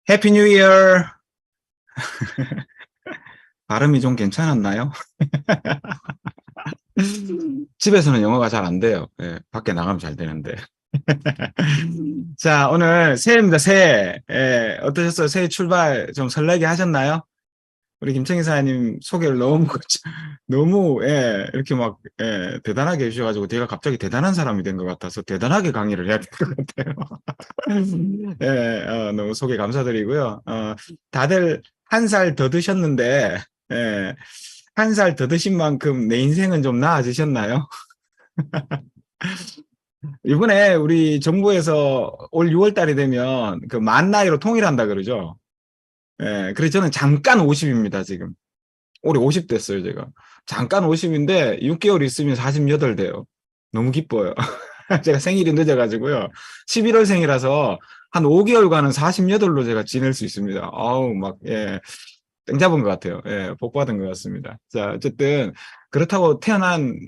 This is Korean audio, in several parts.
해피 뉴 이어. 발음이 좀 괜찮았나요? 집에서는 영어가 잘 안 돼요. 예, 밖에 나가면 잘 되는데. 자, 오늘 새해입니다, 새해. 예, 어떠셨어요? 새해 출발 좀 설레게 하셨나요? 우리 김청희 사장님 소개를 너무, 너무, 예, 이렇게 막, 예, 대단하게 해주셔가지고 제가 갑자기 대단한 사람이 된 것 같아서 대단하게 강의를 해야 될 것 같아요. 예, 너무 소개 감사드리고요. 다들 한 살 더 드셨는데, 예, 한 살 더 드신 만큼 내 인생은 좀 나아지셨나요? 이번에 우리 정부에서 올 6월 달이 되면 그 만 나이로 통일한다 그러죠. 예, 그래서 저는 잠깐 50입니다, 지금. 올해 50 됐어요, 제가. 잠깐 50인데 6개월 있으면 48 돼요. 너무 기뻐요. 제가 생일이 늦어가지고요. 11월생이라서 한 5개월간은 48로 제가 지낼 수 있습니다. 아우, 막, 예. 땡 잡은 것 같아요. 예, 복 받은 것 같습니다. 자, 어쨌든, 그렇다고 태어난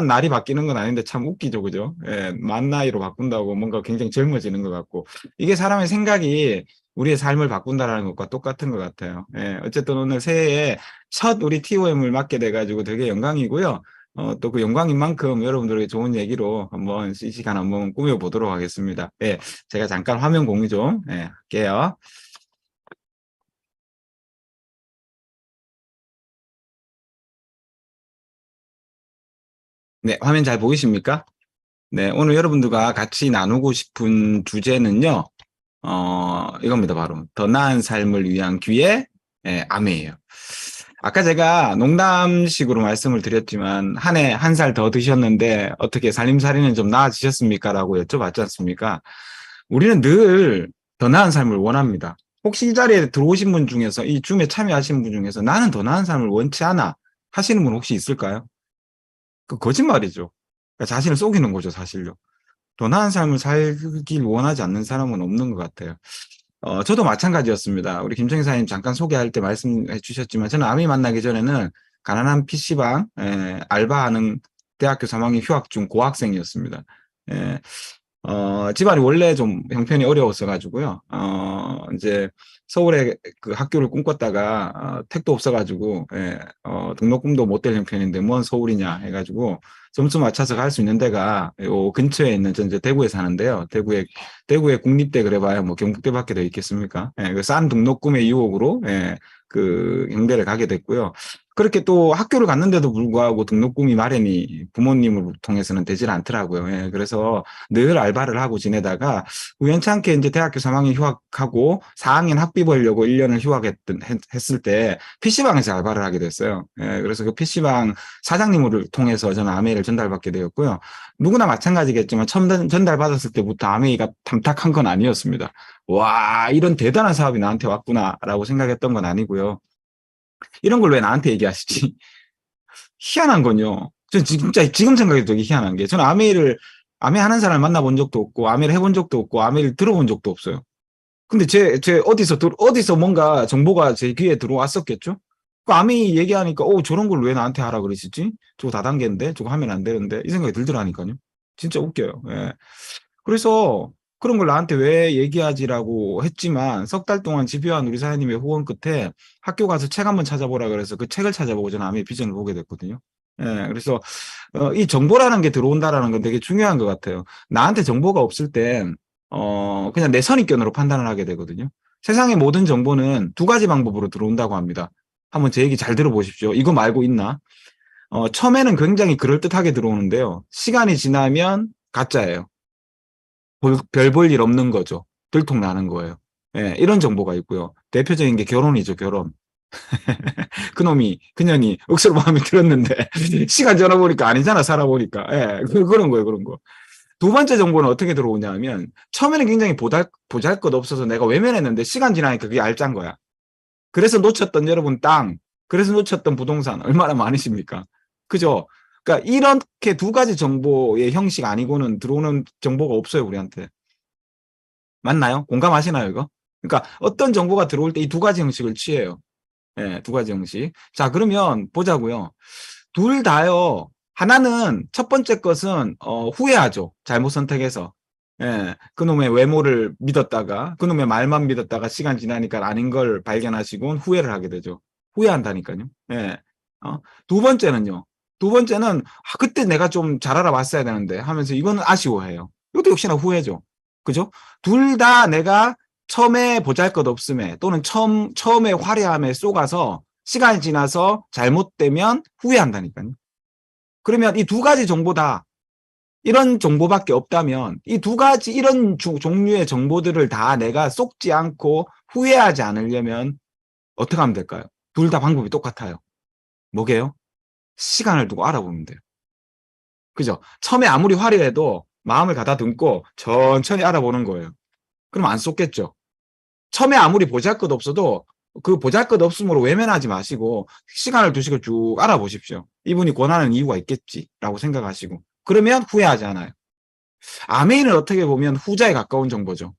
날이 바뀌는 건 아닌데 참 웃기죠, 그죠? 예, 만 나이로 바꾼다고 뭔가 굉장히 젊어지는 것 같고. 이게 사람의 생각이 우리의 삶을 바꾼다라는 것과 똑같은 것 같아요. 예, 어쨌든 오늘 새해에 첫 우리 TOM을 맡게 돼가지고 되게 영광이고요. 또 그 영광인 만큼 여러분들에게 좋은 얘기로 한번 이 시간 한번 꾸며보도록 하겠습니다. 예, 제가 잠깐 화면 공유 좀, 예, 할게요. 네, 화면 잘 보이십니까? 네, 오늘 여러분들과 같이 나누고 싶은 주제는요, 이겁니다, 바로. 더 나은 삶을 위한 기회, 예, 암이에요. 아까 제가 농담식으로 말씀을 드렸지만, 한 해 한 살 더 드셨는데, 어떻게 살림살이는 좀 나아지셨습니까? 라고 여쭤봤지 않습니까? 우리는 늘 더 나은 삶을 원합니다. 혹시 이 자리에 들어오신 분 중에서, 이 줌에 참여하신 분 중에서 나는 더 나은 삶을 원치 않아 하시는 분 혹시 있을까요? 그 거짓말이죠. 그러니까 자신을 속이는 거죠, 사실요. 더 나은 삶을 살길 원하지 않는 사람은 없는 것 같아요. 저도 마찬가지였습니다. 우리 김정희 사장님 잠깐 소개할 때 말씀해 주셨지만, 저는 아미 만나기 전에는 가난한 PC방, 알바하는 대학교 3학년 휴학 중 고학생이었습니다. 예, 집안이 원래 좀 형편이 어려웠어가지고요. 이제 서울에 그 학교를 꿈꿨다가, 택도 없어가지고, 예, 등록금도 못 될 형편인데 뭔 서울이냐 해가지고, 점수 맞춰서 갈 수 있는 데가 요 근처에 있는, 전 이제 대구에 사는데요. 대구에 국립대 그래봐야 뭐 경북대밖에 더 있겠습니까? 예, 그싼 등록금의 유혹으로, 예, 그 경대를 가게 됐고요. 그렇게 또 학교를 갔는데도 불구하고 등록금이 마련이 부모님을 통해서는 되질 않더라고요. 예, 그래서 늘 알바를 하고 지내다가 우연찮게 이제 대학교 3학년 휴학하고 4학년 학비 벌려고 1년을 했을 때 PC방에서 알바를 하게 됐어요. 예, 그래서 그 PC방 사장님을 통해서 저는 아메이를 전달받게 되었고요. 누구나 마찬가지겠지만 처음 전달받았을 때부터 아메이가 탐탁한 건 아니었습니다. 와, 이런 대단한 사업이 나한테 왔구나라고 생각했던 건 아니고요. 이런 걸 왜 나한테 얘기하시지? 희한한 건요. 전 진짜 지금 생각해도 되게 희한한 게, 저는 아메 하는 사람을 만나본 적도 없고, 아메를 해본 적도 없고, 아메를 들어본 적도 없어요. 근데 어디서 뭔가 정보가 제 귀에 들어왔었겠죠? 그 아미 얘기하니까, 저런 걸 왜 나한테 하라 그러시지? 저거 다단계인데? 저거 하면 안 되는데? 이 생각이 들더라니까요. 진짜 웃겨요. 예. 그래서 그런 걸 나한테 왜 얘기하지라고 했지만, 석 달 동안 집요한 우리 사장님의 후원 끝에 학교 가서 책 한번 찾아보라 그래서 그 책을 찾아보고 저는 아미의 비전을 보게 됐거든요. 예, 그래서 이 정보라는 게 들어온다라는 건 되게 중요한 것 같아요. 나한테 정보가 없을 땐 그냥 내 선입견으로 판단을 하게 되거든요. 세상의 모든 정보는 두 가지 방법으로 들어온다고 합니다. 한번 제 얘기 잘 들어보십시오. 이거 말고 있나? 처음에는 굉장히 그럴듯하게 들어오는데요. 시간이 지나면 가짜예요. 별 볼 일 없는 거죠. 들통나는 거예요. 예, 이런 정보가 있고요. 대표적인 게 결혼이죠, 결혼. 그놈이, 그년이 억수로 마음에 들었는데, 시간 지나보니까 아니잖아, 살아보니까. 예, 그런 거예요, 그런 거. 두 번째 정보는 어떻게 들어오냐 하면, 처음에는 굉장히 보잘 것 없어서 내가 외면했는데, 시간 지나니까 그게 알짠 거야. 그래서 놓쳤던 여러분 땅, 그래서 놓쳤던 부동산, 얼마나 많으십니까? 그죠? 그러니까 이렇게 두 가지 정보의 형식 아니고는 들어오는 정보가 없어요, 우리한테. 맞나요? 공감하시나요, 이거? 그러니까 어떤 정보가 들어올 때 이 두 가지 형식을 취해요. 예, 두 가지 형식. 자, 그러면 보자고요. 둘 다요. 하나는 첫 번째 것은 후회하죠. 잘못 선택해서. 예, 그놈의 외모를 믿었다가, 그놈의 말만 믿었다가 시간 지나니까 아닌 걸 발견하시고 후회를 하게 되죠. 후회한다니까요. 예. 두 번째는요. 두 번째는, 그때 내가 좀 잘 알아봤어야 되는데 하면서 이거는 아쉬워해요. 이것도 역시나 후회죠. 그죠? 둘 다 내가 처음에 보잘것없음에 또는 처음에 화려함에 쏘가서 시간이 지나서 잘못되면 후회한다니까요. 그러면 이 두 가지 정보 다 이런 정보밖에 없다면 이 두 가지 이런 종류의 정보들을 다 내가 쏙지 않고 후회하지 않으려면 어떻게 하면 될까요? 둘 다 방법이 똑같아요. 뭐게요? 시간을 두고 알아보면 돼요. 그죠? 처음에 아무리 화려해도 마음을 가다듬고 천천히 알아보는 거예요. 그럼 안 쏟겠죠. 처음에 아무리 보잘것없어도 그 보잘것없음으로 외면하지 마시고 시간을 두시고 쭉 알아보십시오. 이분이 권하는 이유가 있겠지라고 생각하시고 그러면 후회하지 않아요. 아메이는 어떻게 보면 후자에 가까운 정보죠.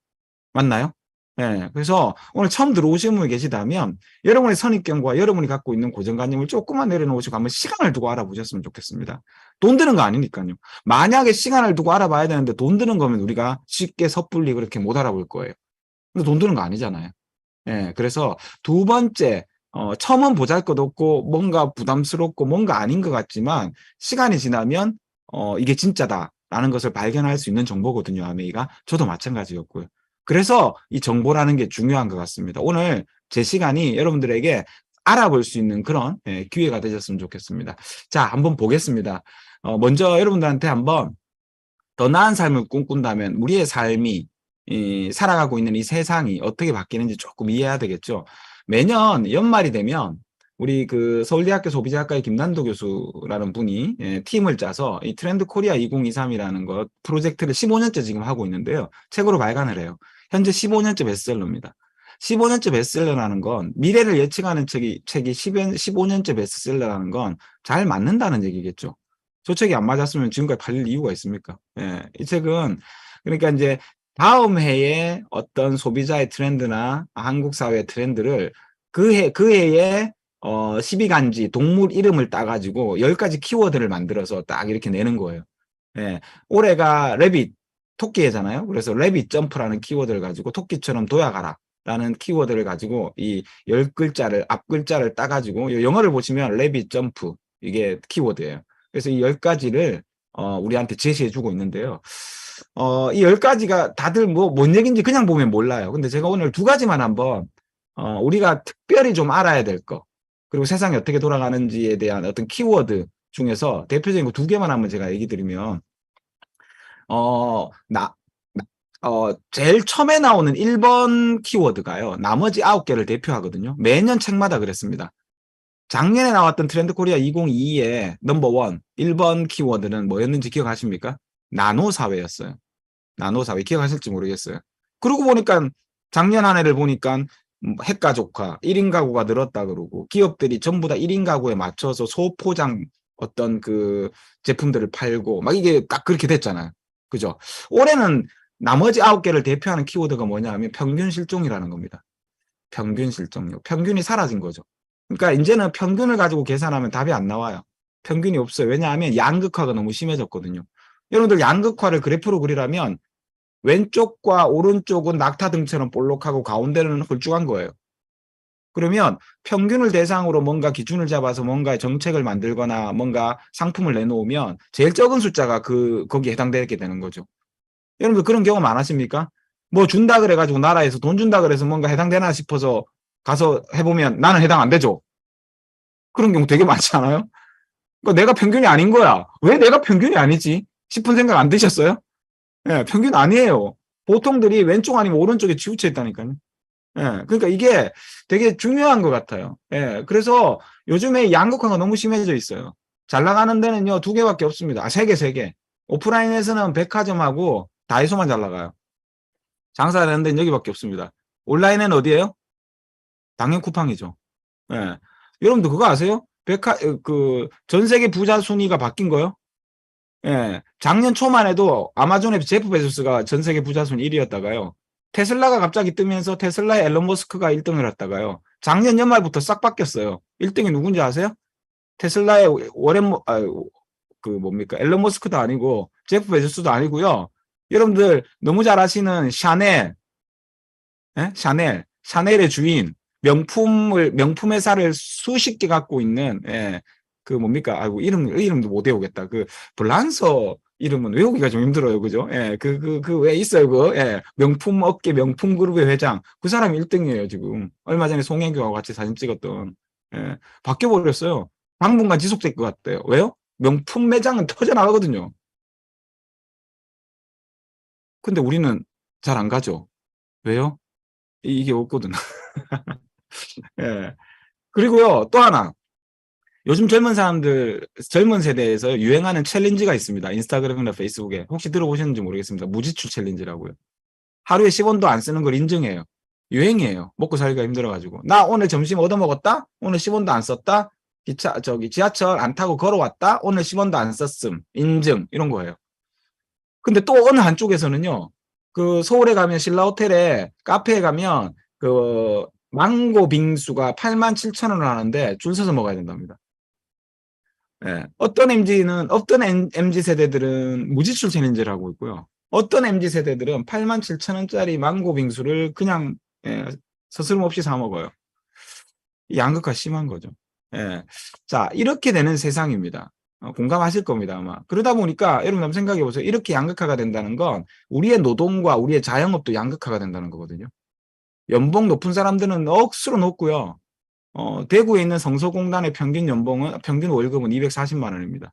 맞나요? 예. 그래서 오늘 처음 들어오신 분이 계시다면 여러분의 선입견과 여러분이 갖고 있는 고정관념을 조금만 내려놓으시고 한번 시간을 두고 알아보셨으면 좋겠습니다. 돈 드는 거 아니니까요. 만약에 시간을 두고 알아봐야 되는데 돈 드는 거면 우리가 쉽게 섣불리 그렇게 못 알아볼 거예요. 근데 돈 드는 거 아니잖아요. 예. 그래서 두 번째, 처음은 보잘것없고 뭔가 부담스럽고 뭔가 아닌 것 같지만 시간이 지나면 이게 진짜다라는 것을 발견할 수 있는 정보거든요, 아메이가. 저도 마찬가지였고요. 그래서 이 정보라는 게 중요한 것 같습니다. 오늘 제 시간이 여러분들에게 알아볼 수 있는 그런 기회가 되셨으면 좋겠습니다. 자, 한번 보겠습니다. 먼저 여러분들한테 한번 더 나은 삶을 꿈꾼다면 우리의 삶이 살아가고 있는 이 세상이 어떻게 바뀌는지 조금 이해해야 되겠죠. 매년 연말이 되면 우리 그 서울대학교 소비자학과의 김난도 교수라는 분이 팀을 짜서 이 트렌드 코리아 2023이라는 것 프로젝트를 15년째 지금 하고 있는데요. 책으로 발간을 해요. 현재 15년째 베스트셀러입니다. 15년째 베스트셀러라는 건 미래를 예측하는 책이 15년째 베스트셀러라는 건 잘 맞는다는 얘기겠죠. 저 책이 안 맞았으면 지금까지 팔릴 이유가 있습니까? 예, 이 책은 그러니까 이제 다음 해에 어떤 소비자의 트렌드나 한국 사회의 트렌드를 그 해에 12간지 동물 이름을 따가지고 10가지 키워드를 만들어서 딱 이렇게 내는 거예요. 예. 올해가 레빗, 토끼해잖아요. 그래서 레빗 점프라는 키워드를 가지고 토끼처럼 도약하라. 라는 키워드를 가지고 이 10글자를, 앞글자를 따가지고 영어를 보시면 레빗 점프, 이게 키워드예요. 그래서 이 10가지를 우리한테 제시해주고 있는데요. 이 10가지가 다들 뭔 얘기인지 그냥 보면 몰라요. 근데 제가 오늘 두 가지만 한번, 우리가 특별히 좀 알아야 될 거, 그리고 세상이 어떻게 돌아가는지에 대한 어떤 키워드 중에서 대표적인 거 두 개만 한번 제가 얘기 드리면, 어, 나, 제일 처음에 나오는 1번 키워드가요. 나머지 9개를 대표하거든요. 매년 책마다 그랬습니다. 작년에 나왔던 트렌드 코리아 2022의 넘버 1, 1번 키워드는 뭐였는지 기억하십니까? 나노 사회였어요. 나노 사회 기억하실지 모르겠어요. 그러고 보니까 작년 한 해를 보니까 핵가족화, 1인 가구가 늘었다 그러고 기업들이 전부 다 1인 가구에 맞춰서 소포장 어떤 그 제품들을 팔고 막 이게 딱 그렇게 됐잖아요. 그죠? 올해는 나머지 9개를 대표하는 키워드가 뭐냐 하면 평균 실종이라는 겁니다. 평균 실종률. 평균이 사라진 거죠. 그러니까 이제는 평균을 가지고 계산하면 답이 안 나와요. 평균이 없어요. 왜냐하면 양극화가 너무 심해졌거든요. 여러분들 양극화를 그래프로 그리라면 왼쪽과 오른쪽은 낙타등처럼 볼록하고 가운데는 홀쭉한 거예요. 그러면 평균을 대상으로 뭔가 기준을 잡아서 뭔가 정책을 만들거나 뭔가 상품을 내놓으면 제일 적은 숫자가 거기에 해당되게 되는 거죠. 여러분들 그런 경험 안 하십니까? 뭐 준다 그래가지고 나라에서 돈 준다 그래서 뭔가 해당되나 싶어서 가서 해보면 나는 해당 안 되죠. 그런 경우 되게 많지 않아요? 그러니까 내가 평균이 아닌 거야. 왜 내가 평균이 아니지? 싶은 생각 안 드셨어요? 예, 평균 아니에요. 보통들이 왼쪽 아니면 오른쪽에 치우쳐 있다니까요. 예, 그러니까 이게 되게 중요한 것 같아요. 예, 그래서 요즘에 양극화가 너무 심해져 있어요. 잘 나가는 데는요, 두 개밖에 없습니다. 세 개. 오프라인에서는 백화점하고 다이소만 잘 나가요. 장사하는 데는 여기밖에 없습니다. 온라인은 어디예요? 당연 쿠팡이죠. 예. 여러분들 그거 아세요? 전 세계 부자 순위가 바뀐 거요? 예. 작년 초만 해도 아마존의 제프 베조스가 전 세계 부자 순위 1위였다가요. 테슬라가 갑자기 뜨면서 테슬라의 앨런 머스크가 1등을 했다가요. 작년 연말부터 싹 바뀌었어요. 1등이 누군지 아세요? 테슬라의 앨런 머스크도 아니고 제프 베조스도 아니고요. 여러분들 너무 잘 아시는 샤넬, 예? 샤넬의 주인, 명품 회사를 수십 개 갖고 있는, 예, 그 뭡니까? 아이고, 이름도 못 외우겠다. 그, 블란서 이름은 외우기가 좀 힘들어요. 그죠? 예, 왜 있어요? 예, 명품 업계, 명품 그룹의 회장. 그 사람이 1등이에요, 지금. 얼마 전에 송혜교하고 같이 사진 찍었던, 예, 바뀌어버렸어요. 당분간 지속될 것 같아요. 왜요? 명품 매장은 터져나가거든요. 근데 우리는 잘 안 가죠. 왜요? 이게 없거든. 예. 그리고요, 또 하나. 요즘 젊은 세대에서 유행하는 챌린지가 있습니다. 인스타그램이나 페이스북에. 혹시 들어보셨는지 모르겠습니다. 무지출 챌린지라고요. 하루에 10원도 안 쓰는 걸 인증해요. 유행이에요. 먹고 살기가 힘들어가지고. 나 오늘 점심 얻어먹었다? 오늘 10원도 안 썼다? 지하철 안 타고 걸어왔다? 오늘 10원도 안 썼음. 인증. 이런 거예요. 근데 또 어느 한쪽에서는요, 그 서울에 가면 신라호텔에 카페에 가면 그 망고 빙수가 87,000원을 하는데 줄 서서 먹어야 된답니다. 예. 어떤 MZ 세대들은 무지출 챌린지를 하고 있고요. 어떤 MZ 세대들은 87,000원짜리 망고 빙수를 그냥, 예, 서스럼 없이 사 먹어요. 양극화 심한 거죠. 예. 자, 이렇게 되는 세상입니다. 공감하실 겁니다, 아마. 그러다 보니까 여러분 한번 생각해 보세요. 이렇게 양극화가 된다는 건 우리의 노동과 우리의 자영업도 양극화가 된다는 거거든요. 연봉 높은 사람들은 억수로 높고요. 대구에 있는 성서공단의 평균 월급은 240만 원입니다.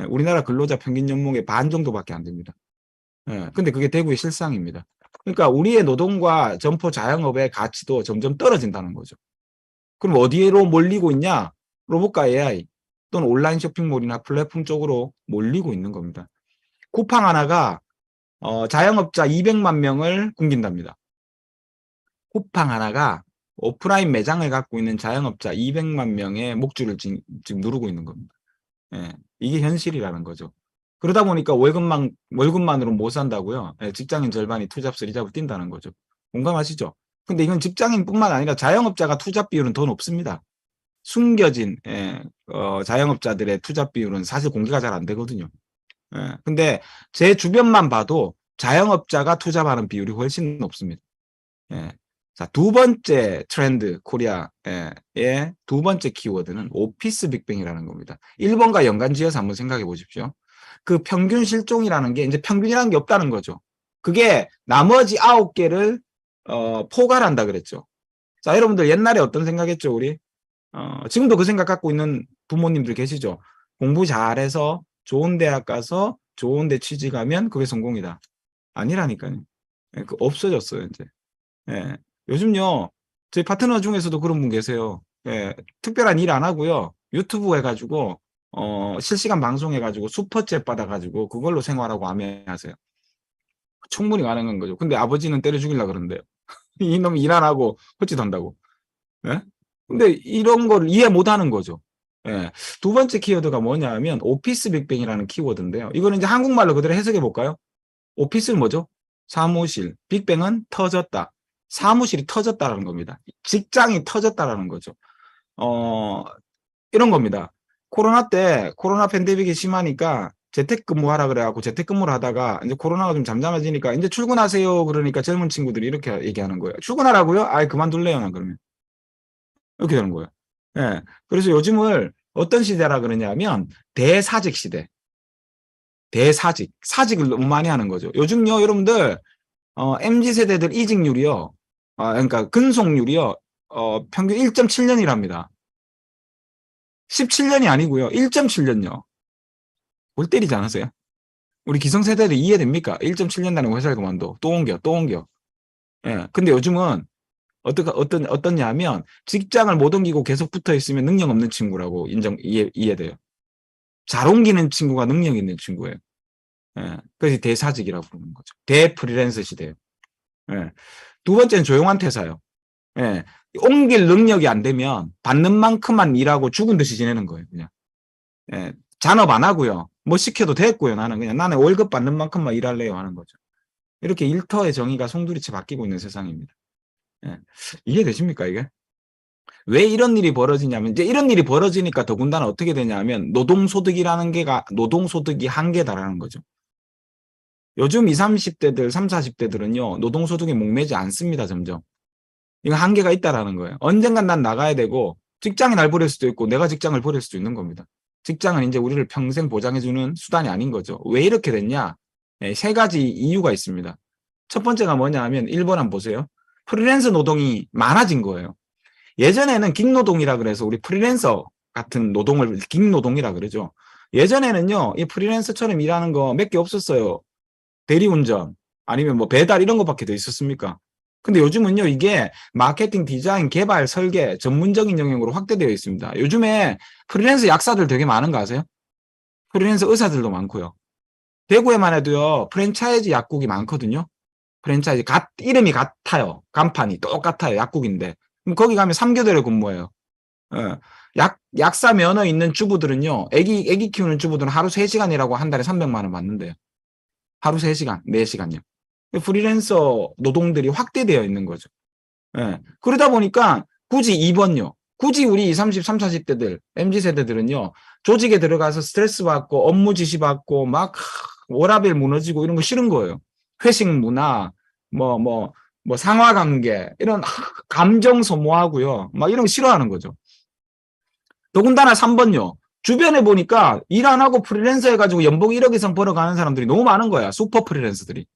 예, 우리나라 근로자 평균 연봉의 반 정도밖에 안 됩니다. 예, 근데 그게 대구의 실상입니다. 그러니까 우리의 노동과 점포 자영업의 가치도 점점 떨어진다는 거죠. 그럼 어디로 몰리고 있냐? 로봇과 AI 또는 온라인 쇼핑몰이나 플랫폼 쪽으로 몰리고 있는 겁니다. 쿠팡 하나가 자영업자 200만 명을 굶긴답니다. 쿠팡 하나가 오프라인 매장을 갖고 있는 자영업자 200만 명의 목줄을 지금 누르고 있는 겁니다. 예, 이게 현실이라는 거죠. 그러다 보니까 월급만으로 못 산다고요. 예, 직장인 절반이 투잡을 이잡을 뛴다는 거죠. 공감하시죠? 근데 이건 직장인뿐만 아니라 자영업자가 투잡 비율은 더 높습니다. 숨겨진, 예, 자영업자들의 투잡 비율은 사실 공개가 잘 안 되거든요. 예, 근데 제 주변만 봐도 자영업자가 투잡하는 비율이 훨씬 높습니다. 예. 자, 두 번째 트렌드 코리아의 두 번째 키워드는 오피스 빅뱅이라는 겁니다. 일본과 연관지어서 한번 생각해 보십시오. 그 평균 실종이라는 게 이제 평균이라는 게 없다는 거죠. 그게 나머지 9개를 포괄한다 그랬죠. 자, 여러분들 옛날에 어떤 생각했죠, 우리? 지금도 그 생각 갖고 있는 부모님들 계시죠? 공부 잘해서 좋은 대학 가서 좋은 데 취직하면 그게 성공이다. 아니라니까요. 예, 그 없어졌어요, 이제. 예. 요즘요, 저희 파트너 중에서도 그런 분 계세요. 예. 특별한 일 안 하고요. 유튜브 해가지고, 실시간 방송해가지고 슈퍼챗 받아가지고 그걸로 생활하고 아메하세요. 충분히 가능한 거죠. 근데 아버지는 때려 죽이려고 그러는데요. 이놈이 일 안 하고 헛짓한다고. 예? 근데 이런 걸 이해 못 하는 거죠. 예. 두 번째 키워드가 뭐냐 하면 오피스 빅뱅이라는 키워드인데요. 이거는 이제 한국말로 그대로 해석해 볼까요? 오피스는 뭐죠? 사무실. 빅뱅은 터졌다. 사무실이 터졌다라는 겁니다. 직장이 터졌다라는 거죠. 어, 이런 겁니다. 코로나 팬데믹이 심하니까 재택근무하라 그래갖고 재택근무를 하다가 이제 코로나가 좀 잠잠해지니까 이제 출근하세요. 그러니까 젊은 친구들이 이렇게 얘기하는 거예요. 출근하라고요? 아예 그만둘래요. 나 그러면. 이렇게 되는 거예요. 예. 그래서 요즘을 어떤 시대라 그러냐면 대사직 시대. 사직을 너무 많이 하는 거죠. 요즘요, 여러분들, MZ 세대들 이직률이요, 그러니까 근속률이요, 평균 1.7년이랍니다. 17년이 아니고요, 1.7년요. 골 때리지 않으세요? 우리 기성세대들 이해됩니까? 1.7년 다는 회사를 그만둬. 또 옮겨. 예. 근데 요즘은 어떠냐 하면 직장을 못 옮기고 계속 붙어 있으면 능력 없는 친구라고 이해돼요. 잘 옮기는 친구가 능력 있는 친구예요. 예. 그래서 대사직이라고 부르는 거죠. 대프리랜서 시대예요. 예. 두 번째는 조용한 퇴사예요. 예. 옮길 능력이 안 되면 받는 만큼만 일하고 죽은 듯이 지내는 거예요, 그냥. 예. 잔업 안 하고요. 뭐 시켜도 됐고요. 나는 월급 받는 만큼만 일할래요 하는 거죠. 이렇게 일터의 정의가 송두리째 바뀌고 있는 세상입니다. 예. 이해되십니까, 이게? 왜 이런 일이 벌어지냐면, 이제 이런 일이 벌어지니까 더군다나 어떻게 되냐면, 노동소득이 한계에 달하는 거죠. 요즘 20, 30대들, 30, 40대들은요, 노동소득에 목매지 않습니다, 점점. 이거 한계가 있다라는 거예요. 언젠간 난 나가야 되고, 직장이 날 버릴 수도 있고, 내가 직장을 버릴 수도 있는 겁니다. 직장은 이제 우리를 평생 보장해주는 수단이 아닌 거죠. 왜 이렇게 됐냐? 네, 세 가지 이유가 있습니다. 첫 번째가 뭐냐 하면, 1번 한번 보세요. 프리랜서 노동이 많아진 거예요. 예전에는 긱노동이라 그래서 우리 프리랜서 같은 노동을 긱노동이라 그러죠. 예전에는요, 이 프리랜서처럼 일하는 거 몇 개 없었어요. 대리운전, 아니면 뭐 배달 이런 거밖에 더 있었습니까? 근데 요즘은요, 이게 마케팅, 디자인, 개발, 설계, 전문적인 영역으로 확대되어 있습니다. 요즘에 프리랜서 약사들 되게 많은 거 아세요? 프리랜서 의사들도 많고요. 대구에만 해도요, 프랜차이즈 약국이 많거든요. 프랜차이즈, 이름이 같아요. 간판이 똑같아요. 약국인데. 그럼 거기 가면 3교대를 근무해요. 예. 약사 면허 있는 주부들은요, 애기 키우는 주부들은 하루 3시간 일하고 한 달에 300만 원 받는데요. 하루 3시간, 4시간요. 프리랜서 노동들이 확대되어 있는 거죠. 예. 그러다 보니까 굳이 2번요. 굳이 우리 20, 30, 40대들, MZ세대들은요, 조직에 들어가서 스트레스 받고, 업무 지시 받고, 막, 워라밸 무너지고 이런 거 싫은 거예요. 회식 문화, 뭐, 상하 관계, 이런 감정 소모하고요. 막 이런 거 싫어하는 거죠. 더군다나 3번요. 주변에 보니까 일 안 하고 프리랜서 해가지고 연봉 1억 이상 벌어가는 사람들이 너무 많은 거야. 슈퍼 프리랜서들이.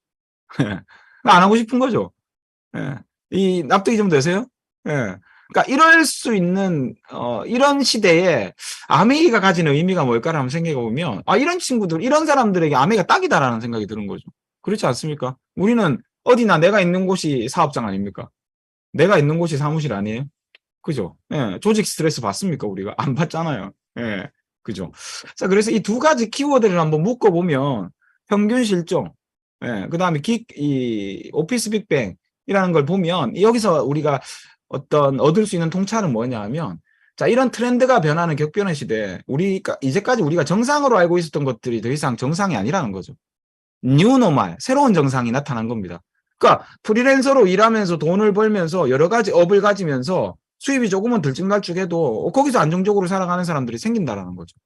안 하고 싶은 거죠. 예. 이 납득이 좀 되세요? 예. 그러니까 이럴 수 있는 이런 시대에 아메이가 가진 의미가 뭘까를 한번 생각해 보면 이런 친구들, 이런 사람들에게 아메이가 딱이다라는 생각이 드는 거죠. 그렇지 않습니까? 우리는 어디나 내가 있는 곳이 사업장 아닙니까? 내가 있는 곳이 사무실 아니에요? 그죠? 예. 조직 스트레스 받습니까? 우리가 안 받잖아요. 예. 그죠? 자, 그래서 이 두 가지 키워드를 한번 묶어 보면 평균 실종, 예. 그다음에 이 오피스 빅뱅이라는 걸 보면 여기서 우리가 어떤 얻을 수 있는 통찰은 뭐냐 하면 자, 이런 트렌드가 변하는 격변의 시대에 우리가 이제까지 우리가 정상으로 알고 있었던 것들이 더 이상 정상이 아니라는 거죠. 뉴노멀, 새로운 정상이 나타난 겁니다. 그러니까 프리랜서로 일하면서 돈을 벌면서 여러 가지 업을 가지면서 수입이 조금은 들쭉날쭉해도 거기서 안정적으로 살아가는 사람들이 생긴다라는 거죠.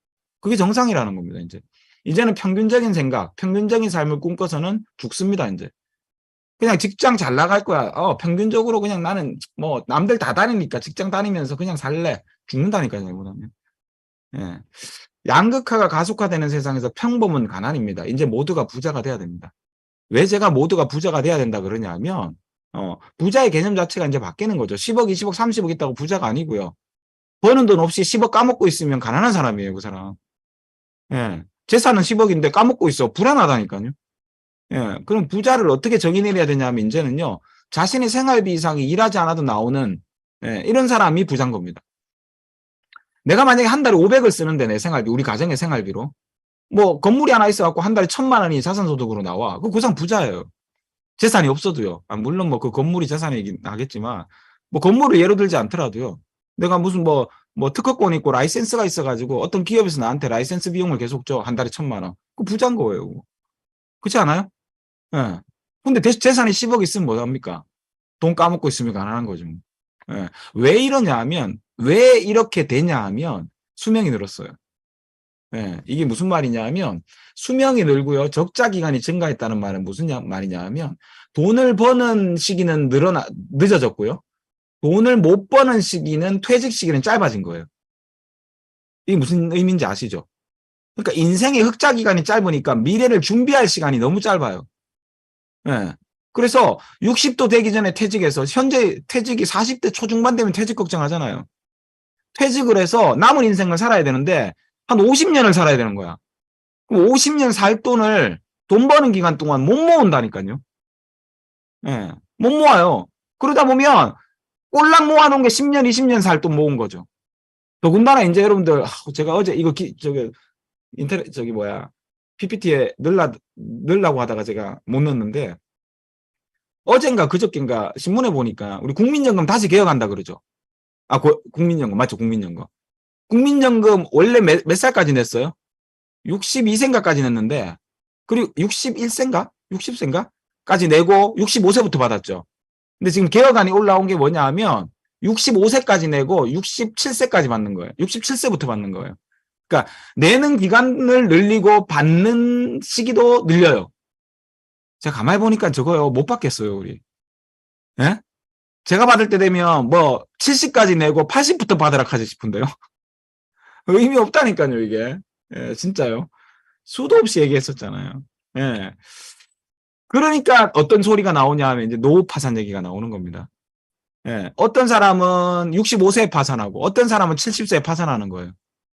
그게 정상이라는 겁니다. 이제는 평균적인 생각, 평균적인 삶을 꿈꿔서는 죽습니다. 이제 그냥 직장 잘 나갈 거야. 평균적으로 그냥 나는 뭐 남들 다 다니니까 직장 다니면서 그냥 살래. 죽는다니까요. 이보다는. 예. 양극화가 가속화되는 세상에서 평범은 가난입니다. 이제 모두가 부자가 돼야 됩니다. 왜 제가 모두가 부자가 돼야 된다 그러냐면 부자의 개념 자체가 이제 바뀌는 거죠. 10억, 20억, 30억 있다고 부자가 아니고요. 버는 돈 없이 10억 까먹고 있으면 가난한 사람이에요, 그 사람. 예. 재산은 10억인데 까먹고 있어. 불안하다니까요. 예. 그럼 부자를 어떻게 정의 내려야 되냐면 이제는요. 자신의 생활비 이상이 일하지 않아도 나오는 이런 사람이 부자인 겁니다. 내가 만약에 한 달에 500을 쓰는데 내 생활비, 우리 가정의 생활비로 뭐 건물이 하나 있어갖고 한 달에 1,000만 원이 자산소득으로 나와. 그 사람 부자예요. 재산이 없어도요. 물론 뭐 그 건물이 재산이긴 하겠지만 뭐 건물을 예로 들지 않더라도요. 내가 무슨 뭐 특허권 있고 라이센스가 있어가지고 어떤 기업에서 나한테 라이센스 비용을 계속 줘. 한 달에 1,000만 원. 그 부자인 거예요. 그렇지 않아요? 예. 근데 재산이 10억 있으면 뭐합니까? 돈 까먹고 있으면 가난한 거죠. 예. 왜 이러냐 하면, 왜 이렇게 되냐 하면, 수명이 늘었어요. 예. 이게 무슨 말이냐 하면, 수명이 늘고요. 적자 기간이 증가했다는 말은 무슨 말이냐 하면, 돈을 버는 시기는 늦어졌고요. 돈을 못 버는 시기는, 퇴직 시기는 짧아진 거예요. 이게 무슨 의미인지 아시죠? 그러니까 인생의 흑자 기간이 짧으니까 미래를 준비할 시간이 너무 짧아요. 예. 그래서 60도 되기 전에 퇴직해서 현재 퇴직이 40대 초중반 되면 퇴직 걱정하잖아요. 퇴직을 해서 남은 인생을 살아야 되는데 한 50년을 살아야 되는 거야. 그럼 50년 살 돈을 돈 버는 기간 동안 못 모은다니까요. 예. 못 모아요. 그러다 보면 꼴랑 모아놓은 게 10년, 20년 살 돈 모은 거죠. 더군다나 이제 여러분들 제가 어제 이거 PPT에 넣으려고 하다가 제가 못 넣었는데 어젠가 그저께인가 신문에 보니까 우리 국민연금 다시 개혁한다 그러죠. 국민연금 맞죠? 국민연금. 국민연금 원래 몇 살까지 냈어요? 62세인가까지 냈는데 그리고 61세인가? 60세인가?까지 내고 65세부터 받았죠. 근데 지금 개혁안이 올라온 게 뭐냐 하면 65세까지 내고 67세까지 받는 거예요. 67세부터 받는 거예요. 그러니까 내는 기간을 늘리고 받는 시기도 늘려요. 제가 가만히 보니까 저거요, 못 받겠어요, 우리. 예? 제가 받을 때 되면 뭐 70까지 내고 80부터 받으라 하지 싶은데요. 의미 없다니까요, 이게. 예, 진짜요. 수도 없이 얘기했었잖아요. 예. 그러니까 어떤 소리가 나오냐 하면 이제 노후 파산 얘기가 나오는 겁니다. 예. 어떤 사람은 65세에 파산하고 어떤 사람은 70세에 파산하는 거예요.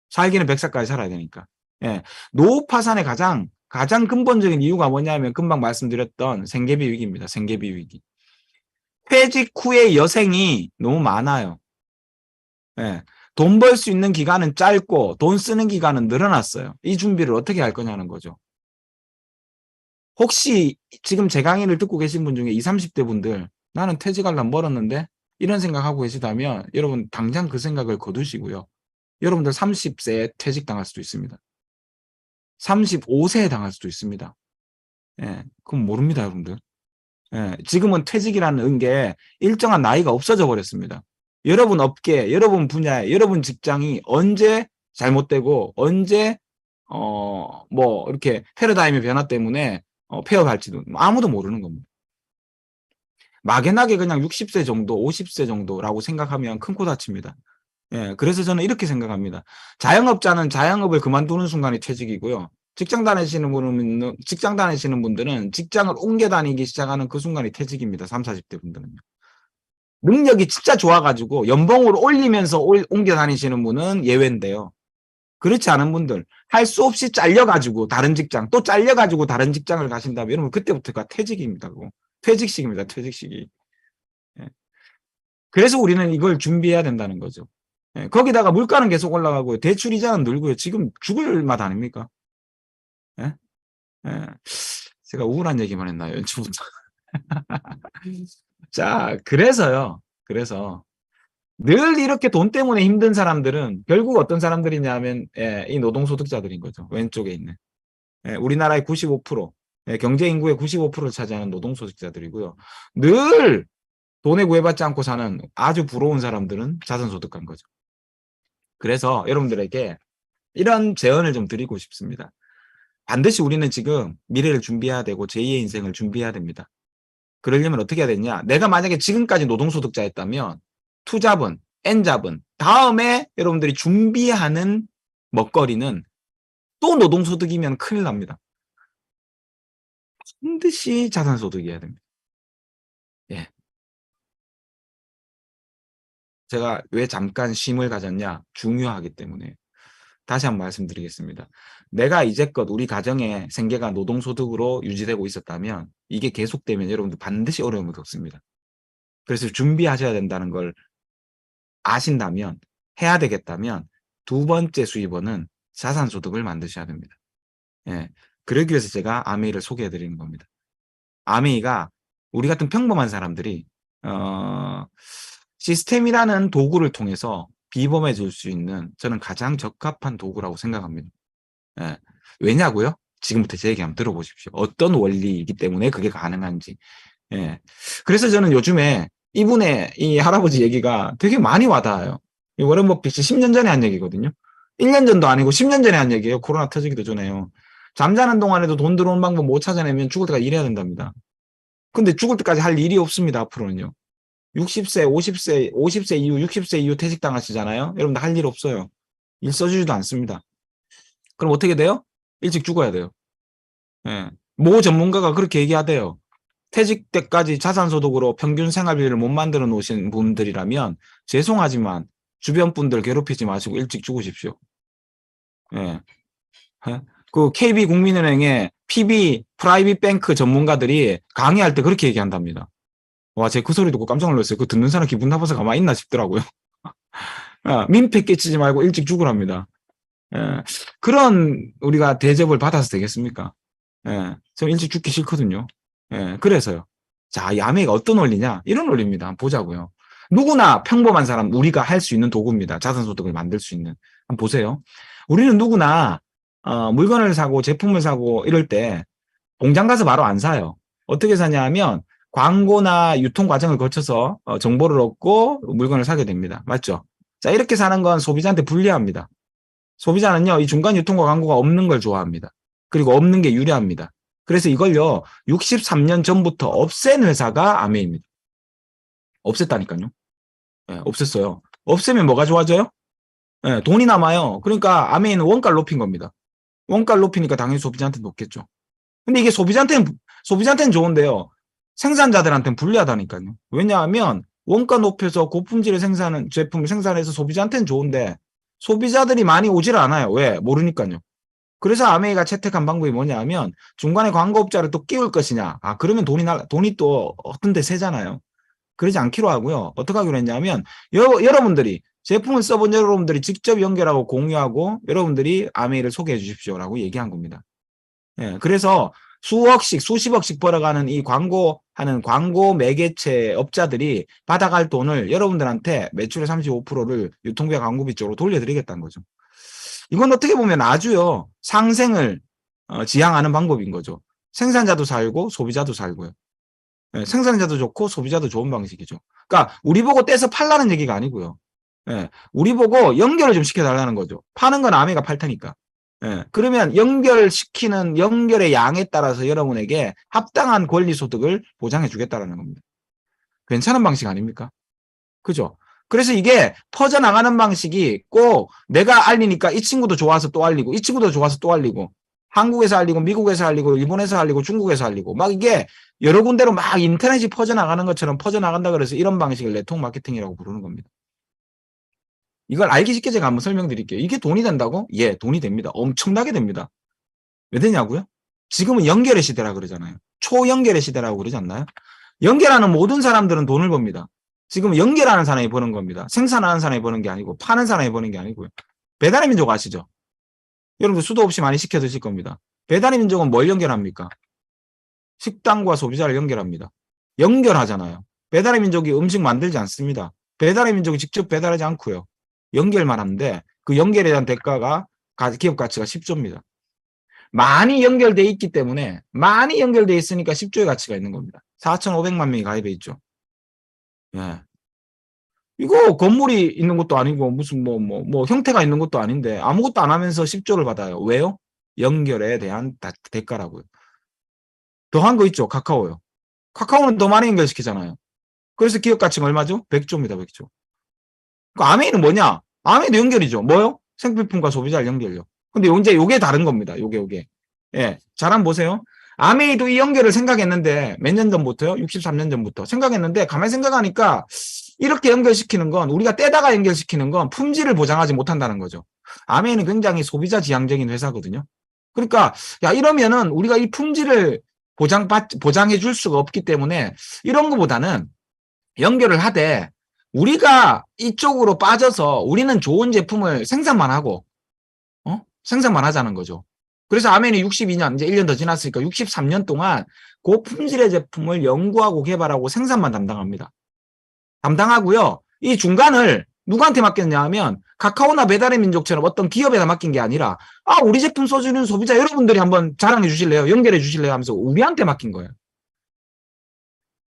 살기는 100살까지 살아야 되니까. 예. 노후 파산의 가장 근본적인 이유가 뭐냐면 금방 말씀드렸던 생계비 위기입니다. 생계비 위기. 퇴직 후의 여생이 너무 많아요. 예. 돈 벌 수 있는 기간은 짧고 돈 쓰는 기간은 늘어났어요. 이 준비를 어떻게 할 거냐는 거죠. 혹시 지금 제 강의를 듣고 계신 분 중에 20, 30대 분들 나는 퇴직하려면 멀었는데 이런 생각하고 계시다면 여러분 당장 그 생각을 거두시고요. 여러분들 30세에 퇴직당할 수도 있습니다. 35세에 당할 수도 있습니다. 예, 그건 모릅니다, 여러분들. 예, 지금은 퇴직이라는 게 일정한 나이가 없어져 버렸습니다. 여러분 업계, 여러분 분야에, 여러분 직장이 언제 잘못되고 언제 뭐 이렇게 패러다임의 변화 때문에 폐업할지도 아무도 모르는 겁니다. 막연하게 그냥 60세 정도, 50세 정도라고 생각하면 큰 코 다칩니다. 예, 그래서 저는 이렇게 생각합니다. 자영업자는 자영업을 그만두는 순간이 퇴직이고요. 직장 다니시는 분들은 직장을 옮겨 다니기 시작하는 그 순간이 퇴직입니다. 30, 40대 분들은요. 능력이 진짜 좋아가지고 연봉을 올리면서 옮겨 다니시는 분은 예외인데요. 그렇지 않은 분들, 할 수 없이 잘려가지고 다른 직장, 또 잘려가지고 다른 직장을 가신다면 여러분 그때부터가 퇴직입니다. 퇴직식입니다. 퇴직식이. 예. 그래서 우리는 이걸 준비해야 된다는 거죠. 예. 거기다가 물가는 계속 올라가고요. 대출 이자는 늘고요. 지금 죽을 맛 아닙니까? 예? 예. 제가 우울한 얘기만 했나요? 연초부터. 자, 그래서 늘 이렇게 돈 때문에 힘든 사람들은 결국 어떤 사람들이냐면 이 노동소득자들인 거죠. 왼쪽에 있는. 우리나라의 95%, 경제 인구의 95%를 차지하는 노동소득자들이고요. 늘 돈에 구애받지 않고 사는 아주 부러운 사람들은 자선소득가인 거죠. 그래서 여러분들에게 이런 제언을 좀 드리고 싶습니다. 반드시 우리는 지금 미래를 준비해야 되고 제2의 인생을 준비해야 됩니다. 그러려면 어떻게 해야 되냐? 내가 만약에 지금까지 노동소득자였다면 투잡은, N잡은 다음에 여러분들이 준비하는 먹거리는 또 노동소득이면 큰일 납니다. 반드시 자산소득이어야 됩니다. 예. 제가 왜 잠깐 쉼을 가졌냐? 중요하기 때문에. 다시 한번 말씀드리겠습니다. 내가 이제껏 우리 가정의 생계가 노동소득으로 유지되고 있었다면 이게 계속되면 여러분들 반드시 어려움을 겪습니다. 그래서 준비하셔야 된다는 걸 아신다면, 해야 되겠다면 두 번째 수입원은 자산소득을 만드셔야 됩니다. 예. 그러기 위해서 제가 아메이를 소개해 드리는 겁니다. 아메이가 우리 같은 평범한 사람들이 시스템이라는 도구를 통해서 비범해질 수 있는 저는 가장 적합한 도구라고 생각합니다. 예. 왜냐고요? 지금부터 제 얘기 한번 들어보십시오. 어떤 원리이기 때문에 그게 가능한지. 예. 그래서 저는 요즘에 이분의 이 할아버지 얘기가 되게 많이 와닿아요. 이 워런 버핏이 10년 전에 한 얘기거든요. 1년 전도 아니고 10년 전에 한 얘기예요. 코로나 터지기도 전에요. 잠자는 동안에도 돈 들어오는 방법 못 찾아내면 죽을 때까지 일해야 된답니다. 근데 죽을 때까지 할 일이 없습니다. 앞으로는요. 60세, 50세 이후, 60세 이후 퇴직당하시잖아요. 여러분들 할 일 없어요. 일 써주지도 않습니다. 그럼 어떻게 돼요? 일찍 죽어야 돼요. 예. 모 전문가가 그렇게 얘기하대요. 퇴직 때까지 자산소득으로 평균 생활비를 못 만들어 놓으신 분들이라면 죄송하지만 주변 분들 괴롭히지 마시고 일찍 죽으십시오. 예. 예? 그 KB국민은행의 PB 프라이빗 뱅크 전문가들이 강의할 때 그렇게 얘기한답니다. 와, 제가 그 소리 듣고 깜짝 놀랐어요. 그 듣는 사람 기분 나빠서 가만히 있나 싶더라고요. 민폐 끼치지 말고 일찍 죽으랍니다. 예. 그런 우리가 대접을 받아서 되겠습니까? 예. 저 일찍 죽기 싫거든요. 예. 그래서요. 자, 이 아메이가 어떤 원리냐? 이런 원리입니다. 한번 보자고요. 누구나 평범한 사람, 우리가 할 수 있는 도구입니다. 자산소득을 만들 수 있는. 한번 보세요. 우리는 누구나 물건을 사고 제품을 사고 이럴 때 공장 가서 바로 안 사요. 어떻게 사냐 하면 광고나 유통 과정을 거쳐서 정보를 얻고 물건을 사게 됩니다. 맞죠? 자, 이렇게 사는 건 소비자한테 불리합니다. 소비자는요, 이 중간 유통과 광고가 없는 걸 좋아합니다. 그리고 없는 게 유리합니다. 그래서 이걸요, 63년 전부터 없앤 회사가 아메이입니다. 없앴다니까요. 예, 없앴어요. 없애면 뭐가 좋아져요? 예, 돈이 남아요. 그러니까 아메이는 원가를 높인 겁니다. 원가를 높이니까 당연히 소비자한테 높겠죠. 근데 이게 소비자한테는 좋은데요. 생산자들한테는 불리하다니까요. 왜냐하면 원가 높여서 고품질의 생산은 제품을 생산해서 소비자한테는 좋은데 소비자들이 많이 오질 않아요. 왜? 모르니까요. 그래서 아메이가 채택한 방법이 뭐냐면 중간에 광고업자를 또 끼울 것이냐. 아, 그러면 돈이 또 어떤 데 새잖아요. 그러지 않기로 하고요. 어떻게 하기로 했냐면 여러분들이 제품을 써본 여러분들이 직접 연결하고 공유하고 여러분들이 아메이를 소개해 주십시오라고 얘기한 겁니다. 예, 그래서 수억씩 수십억씩 벌어가는 이 광고하는 광고 매개체 업자들이 받아갈 돈을 여러분들한테 매출의 35%를 유통비와 광고비 쪽으로 돌려드리겠다는 거죠. 이건 어떻게 보면 아주요 상생을 지향하는 방법인 거죠. 생산자도 살고 소비자도 살고요. 예, 생산자도 좋고 소비자도 좋은 방식이죠. 그러니까 우리 보고 떼서 팔라는 얘기가 아니고요. 예, 우리 보고 연결을 좀 시켜달라는 거죠. 파는 건 아메가 팔 테니까. 예, 그러면 연결시키는 연결의 양에 따라서 여러분에게 합당한 권리 소득을 보장해 주겠다라는 겁니다. 괜찮은 방식 아닙니까? 그죠? 그래서 이게 퍼져나가는 방식이 꼭 내가 알리니까 이 친구도 좋아서 또 알리고 이 친구도 좋아서 또 알리고 한국에서 알리고 미국에서 알리고 일본에서 알리고 중국에서 알리고 막 이게 여러 군데로 막 인터넷이 퍼져나가는 것처럼 퍼져나간다 그래서 이런 방식을 네트워크 마케팅이라고 부르는 겁니다. 이걸 알기 쉽게 제가 한번 설명드릴게요. 이게 돈이 된다고? 예, 돈이 됩니다. 엄청나게 됩니다. 왜 되냐고요? 지금은 연결의 시대라 그러잖아요. 초연결의 시대라고 그러지 않나요? 연결하는 모든 사람들은 돈을 법니다. 지금 연결하는 사람이 버는 겁니다. 생산하는 사람이 버는 게 아니고 파는 사람이 버는 게 아니고요. 배달의 민족 아시죠? 여러분들 수도 없이 많이 시켜 드실 겁니다. 배달의 민족은 뭘 연결합니까? 식당과 소비자를 연결합니다. 연결하잖아요. 배달의 민족이 음식 만들지 않습니다. 배달의 민족이 직접 배달하지 않고요. 연결만 하는데 그 연결에 대한 대가가 기업 가치가 10조입니다. 많이 연결돼 있기 때문에 많이 연결돼 있으니까 10조의 가치가 있는 겁니다. 4,500만 명이 가입해 있죠. 예. 이거 건물이 있는 것도 아니고 무슨 뭐 형태가 있는 것도 아닌데 아무것도 안 하면서 10조를 받아요. 왜요? 연결에 대한 대가라고요. 더한 거 있죠. 카카오요. 카카오는 더 많이 연결시키잖아요. 그래서 기업 가치가 얼마죠? 100조입니다. 100조. 그러니까 아메이는 뭐냐? 아메이도 연결이죠. 뭐요? 생필품과 소비자를 연결요. 근데 이제 요게 다른 겁니다. 요게. 예. 잘 한번 보세요. 아메이도 이 연결을 생각했는데 몇 년 전부터요? 63년 전부터 생각했는데 가만히 생각하니까 이렇게 연결시키는 건 우리가 떼다가 연결시키는 건 품질을 보장하지 못한다는 거죠. 아메이는 굉장히 소비자 지향적인 회사거든요. 그러니까 야 이러면은 우리가 이 품질을 보장해 줄 수가 없기 때문에 이런 것보다는 연결을 하되 우리가 이쪽으로 빠져서 우리는 좋은 제품을 생산만 하고 생산만 하자는 거죠. 그래서 아메이는 62년 이제 1년 더 지났으니까 63년 동안 고품질의 제품을 연구하고 개발하고 생산만 담당합니다. 담당하고요. 이 중간을 누구한테 맡겼냐 하면 카카오나 배달의 민족처럼 어떤 기업에다 맡긴 게 아니라 우리 제품 써주는 소비자 여러분들이 한번 자랑해 주실래요? 연결해 주실래요? 하면서 우리한테 맡긴 거예요.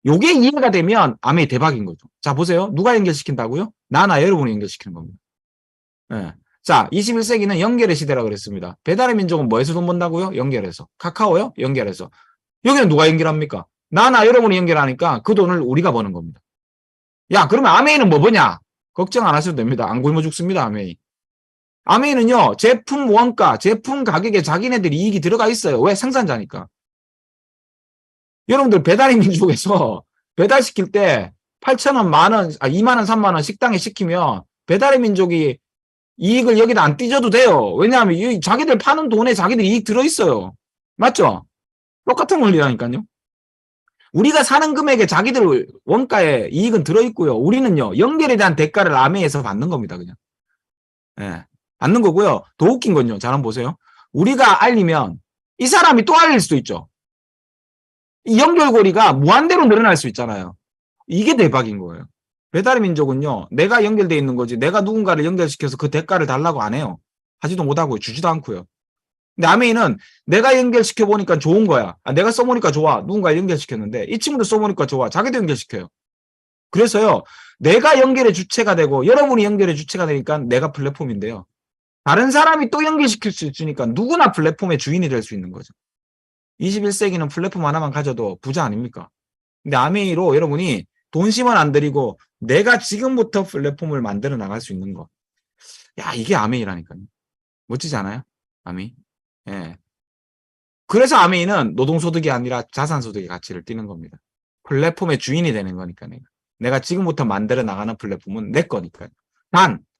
요게 이해가 되면 아메이 대박인 거죠. 자 보세요. 누가 연결시킨다고요? 나나 여러분이 연결시키는 겁니다. 네. 자 21세기는 연결의 시대라고 그랬습니다. 배달의 민족은 뭐해서 돈 번다고요? 연결해서. 카카오요? 연결해서. 여기는 누가 연결합니까? 나나 여러분이 연결하니까 그 돈을 우리가 버는 겁니다. 야 그러면 아메이는 뭐 버냐? 걱정 안 하셔도 됩니다. 안 굶어 죽습니다. 아메이. 아메이는요. 제품 원가, 제품 가격에 자기네들이 이익이 들어가 있어요. 왜? 생산자니까. 여러분들 배달의 민족에서 배달시킬 때 8,000원, 만원, 2만원, 3만원 식당에 시키면 배달의 민족이 이익을 여기다 안 띄져도 돼요. 왜냐하면 자기들 파는 돈에 자기들 이익 들어있어요. 맞죠? 똑같은 원리라니까요. 우리가 사는 금액에 자기들 원가에 이익은 들어있고요. 우리는요. 연결에 대한 대가를 아메이에서 받는 겁니다. 그냥. 예. 받는 거고요. 더 웃긴 건요. 잘 한번 보세요. 우리가 알리면 이 사람이 또 알릴 수도 있죠. 이 연결고리가 무한대로 늘어날 수 있잖아요. 이게 대박인 거예요. 배달의 민족은요. 내가 연결돼 있는 거지. 내가 누군가를 연결시켜서 그 대가를 달라고 안 해요. 하지도 못하고요. 주지도 않고요. 근데 아메이는 내가 연결시켜 보니까 좋은 거야. 내가 써보니까 좋아. 누군가 연결시켰는데 이 친구도 써보니까 좋아. 자기도 연결시켜요. 그래서요. 내가 연결의 주체가 되고 여러분이 연결의 주체가 되니까 내가 플랫폼인데요. 다른 사람이 또 연결시킬 수 있으니까 누구나 플랫폼의 주인이 될 수 있는 거죠. 21세기는 플랫폼 하나만 가져도 부자 아닙니까? 근데 아메이로 여러분이 돈 10원 안 들이고 내가 지금부터 플랫폼을 만들어 나갈 수 있는 거. 야, 이게 아메이라니까요. 멋지지 않아요? 아메이. 예. 그래서 아메이는 노동소득이 아니라 자산소득의 가치를 띠는 겁니다. 플랫폼의 주인이 되는 거니까 내가 지금부터 만들어 나가는 플랫폼은 내 거니까요.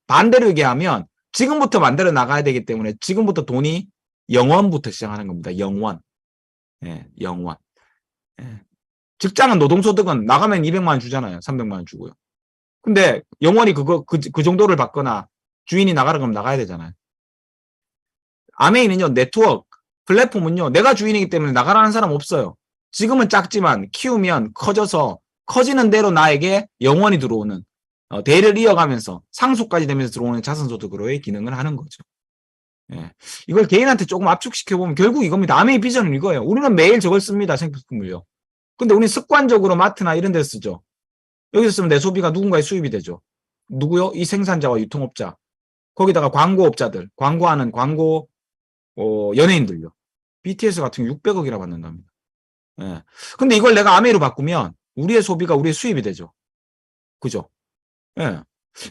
반대로 얘기하면 지금부터 만들어 나가야 되기 때문에 지금부터 돈이 0원부터 시작하는 겁니다. 0원. 예, 0원. 예. 직장은 노동소득은 나가면 200만 원 주잖아요. 300만 원 주고요. 근데 0원이 그 정도를 받거나 주인이 나가라 그러면 나가야 되잖아요. 아메이는요, 네트워크, 플랫폼은요, 내가 주인이기 때문에 나가라는 사람 없어요. 지금은 작지만 키우면 커져서 커지는 대로 나에게 영원히 들어오는 대를 이어가면서 상속까지 되면서 들어오는 자산소득으로의 기능을 하는 거죠. 예. 이걸 개인한테 조금 압축시켜보면 결국 이겁니다. 아메이 비전은 이거예요. 우리는 매일 저걸 씁니다. 생필품을요. 근데 우리는 습관적으로 마트나 이런 데서 쓰죠. 여기서 쓰면 내 소비가 누군가의 수입이 되죠. 누구요? 이 생산자와 유통업자. 거기다가 광고업자들, 광고하는 광고 연예인들요. BTS 같은 경우 600억이나 받는답니다. 예. 근데 이걸 내가 아메이로 바꾸면 우리의 소비가 우리의 수입이 되죠. 그죠? 예.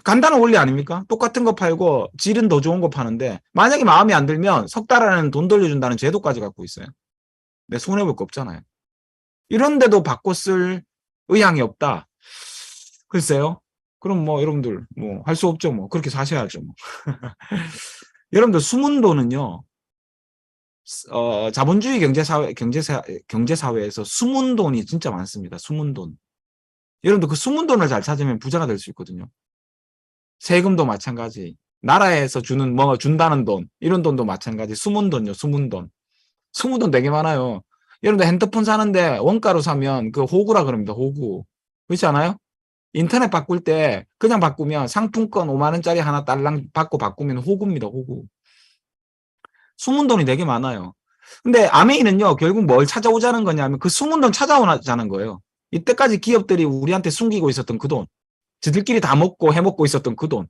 간단한 원리 아닙니까? 똑같은 거 팔고 질은 더 좋은 거 파는데 만약에 마음에 안 들면 석 달 안에는 돈 돌려준다는 제도까지 갖고 있어요. 내 손해볼 거 없잖아요. 이런데도 바꿔 쓸 의향이 없다. 글쎄요. 그럼 뭐 여러분들 뭐 할 수 없죠. 뭐 그렇게 사셔야죠. 뭐. 여러분들 숨은 돈은요. 자본주의 경제사회에서 숨은 돈이 진짜 많습니다. 숨은 돈. 여러분들 그 숨은 돈을 잘 찾으면 부자가 될 수 있거든요. 세금도 마찬가지. 나라에서 주는 뭐 준다는 돈 이런 돈도 마찬가지. 숨은 돈요. 숨은 돈. 숨은 돈 되게 많아요. 여러분들 핸드폰 사는데 원가로 사면 그 호구라 그럽니다. 호구. 그렇지 않아요? 인터넷 바꿀 때 그냥 바꾸면 상품권 5만 원짜리 하나 딸랑 받고 바꾸면 호구입니다. 호구. 숨은 돈이 되게 많아요. 근데 아메이는요, 결국 뭘 찾아오자는 거냐면 그 숨은 돈 찾아오자는 거예요. 이때까지 기업들이 우리한테 숨기고 있었던 그 돈, 지들끼리 다 먹고 해먹고 있었던 그 돈,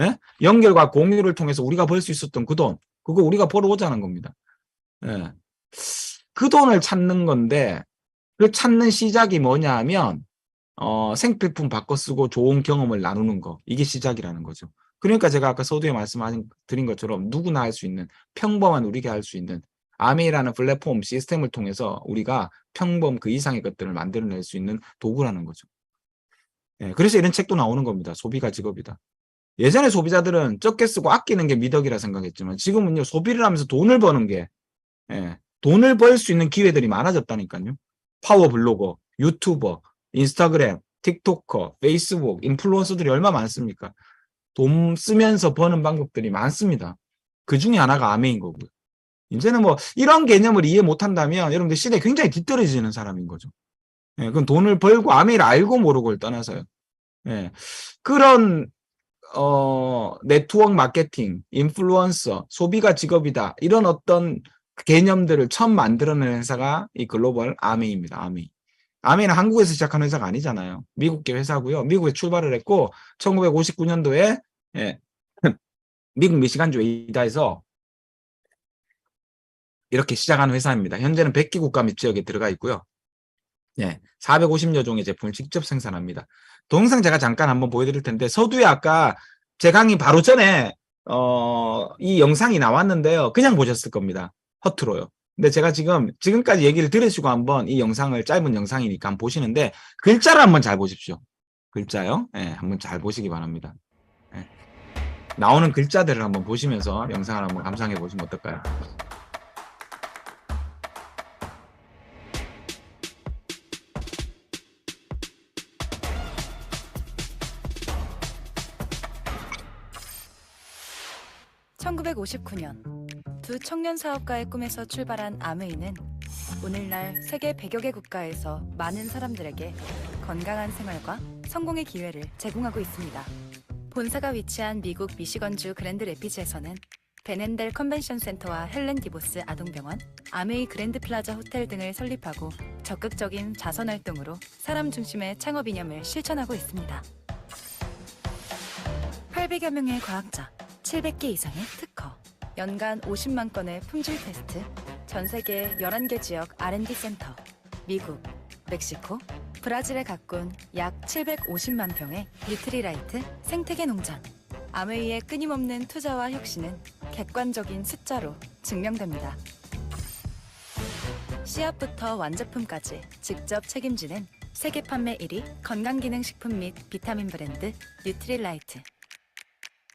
예? 연결과 공유를 통해서 우리가 벌 수 있었던 그 돈, 그거 우리가 벌어오자는 겁니다. 예. 그 돈을 찾는 건데 그 찾는 시작이 뭐냐 하면 생필품 바꿔 쓰고 좋은 경험을 나누는 거, 이게 시작이라는 거죠. 그러니까 제가 아까 서두에 말씀드린 것처럼 누구나 할 수 있는 평범한 우리가 할 수 있는 아메이라는 플랫폼 시스템을 통해서 우리가 평범 그 이상의 것들을 만들어낼 수 있는 도구라는 거죠. 예, 그래서 이런 책도 나오는 겁니다. 소비가 직업이다. 예전에 소비자들은 적게 쓰고 아끼는 게 미덕이라 생각했지만 지금은요, 소비를 하면서 돈을 버는 게, 예, 돈을 벌 수 있는 기회들이 많아졌다니까요. 파워 블로거, 유튜버, 인스타그램, 틱토커, 페이스북, 인플루언서들이 얼마 많습니까? 돈 쓰면서 버는 방법들이 많습니다. 그 중에 하나가 아메인 거고요. 이제는 뭐 이런 개념을 이해 못한다면 여러분들 시대에 굉장히 뒤떨어지는 사람인 거죠. 예, 그건 돈을 벌고 아메이를 알고 모르고를 떠나서요. 예, 그런 네트워크 마케팅, 인플루언서, 소비가 직업이다. 이런 어떤 개념들을 처음 만들어낸 회사가 이 글로벌 아메이입니다. 아메이. 아메이는 한국에서 시작한 회사가 아니잖아요. 미국계 회사고요. 미국에 출발을 했고 1959년도에 예, 미국 미시간주 에이다에서 이렇게 시작한 회사입니다. 현재는 100개 국가 및 지역에 들어가 있고요. 예, 450여 종의 제품을 직접 생산합니다. 동영상 제가 잠깐 한번 보여드릴 텐데 서두에 아까 제 강의 바로 전에 이 영상이 나왔는데요. 그냥 보셨을 겁니다. 허투루요. 근데 제가 지금까지 얘기를 들으시고 한번 이 영상을 짧은 영상이니까 한번 보시는데 글자를 한번 잘 보십시오. 글자요. 예, 한번 잘 보시기 바랍니다. 예. 나오는 글자들을 한번 보시면서 영상을 한번 감상해 보시면 어떨까요? (1959년) 두 청년 사업가의 꿈에서 출발한 아메이는 오늘날 세계 100여 개 국가에서 많은 사람들에게 건강한 생활과 성공의 기회를 제공하고 있습니다. 본사가 위치한 미국 미시건주 그랜드 레피즈에서는 베넨델 컨벤션 센터와 헬렌 디보스 아동병원, 아메이 그랜드 플라자 호텔 등을 설립하고 적극적인 자선 활동으로 사람 중심의 창업 이념을 실천하고 있습니다. 800여 명의 과학자, 700개 이상의 특허, 연간 50만 건의 품질 테스트, 전 세계 11개 지역 R&D 센터, 미국, 멕시코, 브라질에 가꾼 약 750만 평의 뉴트리라이트 생태계 농장. 아메이의 끊임없는 투자와 혁신은 객관적인 숫자로 증명됩니다. 씨앗부터 완제품까지 직접 책임지는 세계 판매 1위 건강기능식품 및 비타민 브랜드 뉴트릴라이트.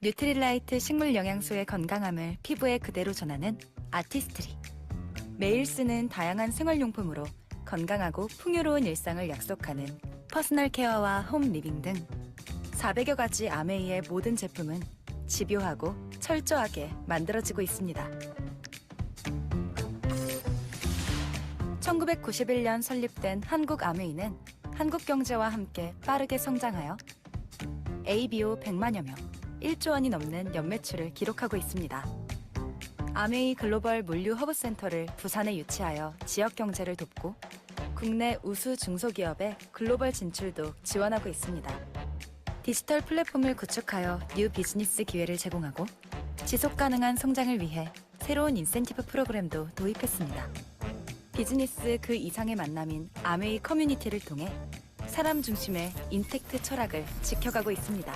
뉴트릴라이트 식물 영양소의 건강함을 피부에 그대로 전하는 아티스트리. 매일 쓰는 다양한 생활용품으로 건강하고 풍요로운 일상을 약속하는 퍼스널 케어와 홈 리빙 등 400여 가지 아메이의 모든 제품은 집요하고 철저하게 만들어지고 있습니다. 1991년 설립된 한국 아메이는 한국 경제와 함께 빠르게 성장하여 ABO 100만여 명, 1조 원이 넘는 연매출을 기록하고 있습니다. 아메이 글로벌 물류 허브센터를 부산에 유치하여 지역 경제를 돕고 국내 우수 중소기업의 글로벌 진출도 지원하고 있습니다. 디지털 플랫폼을 구축하여 뉴 비즈니스 기회를 제공하고 지속 가능한 성장을 위해 새로운 인센티브 프로그램도 도입했습니다. 비즈니스 그 이상의 만남인 아메이 커뮤니티를 통해 사람 중심의 인텍트 철학을 지켜가고 있습니다.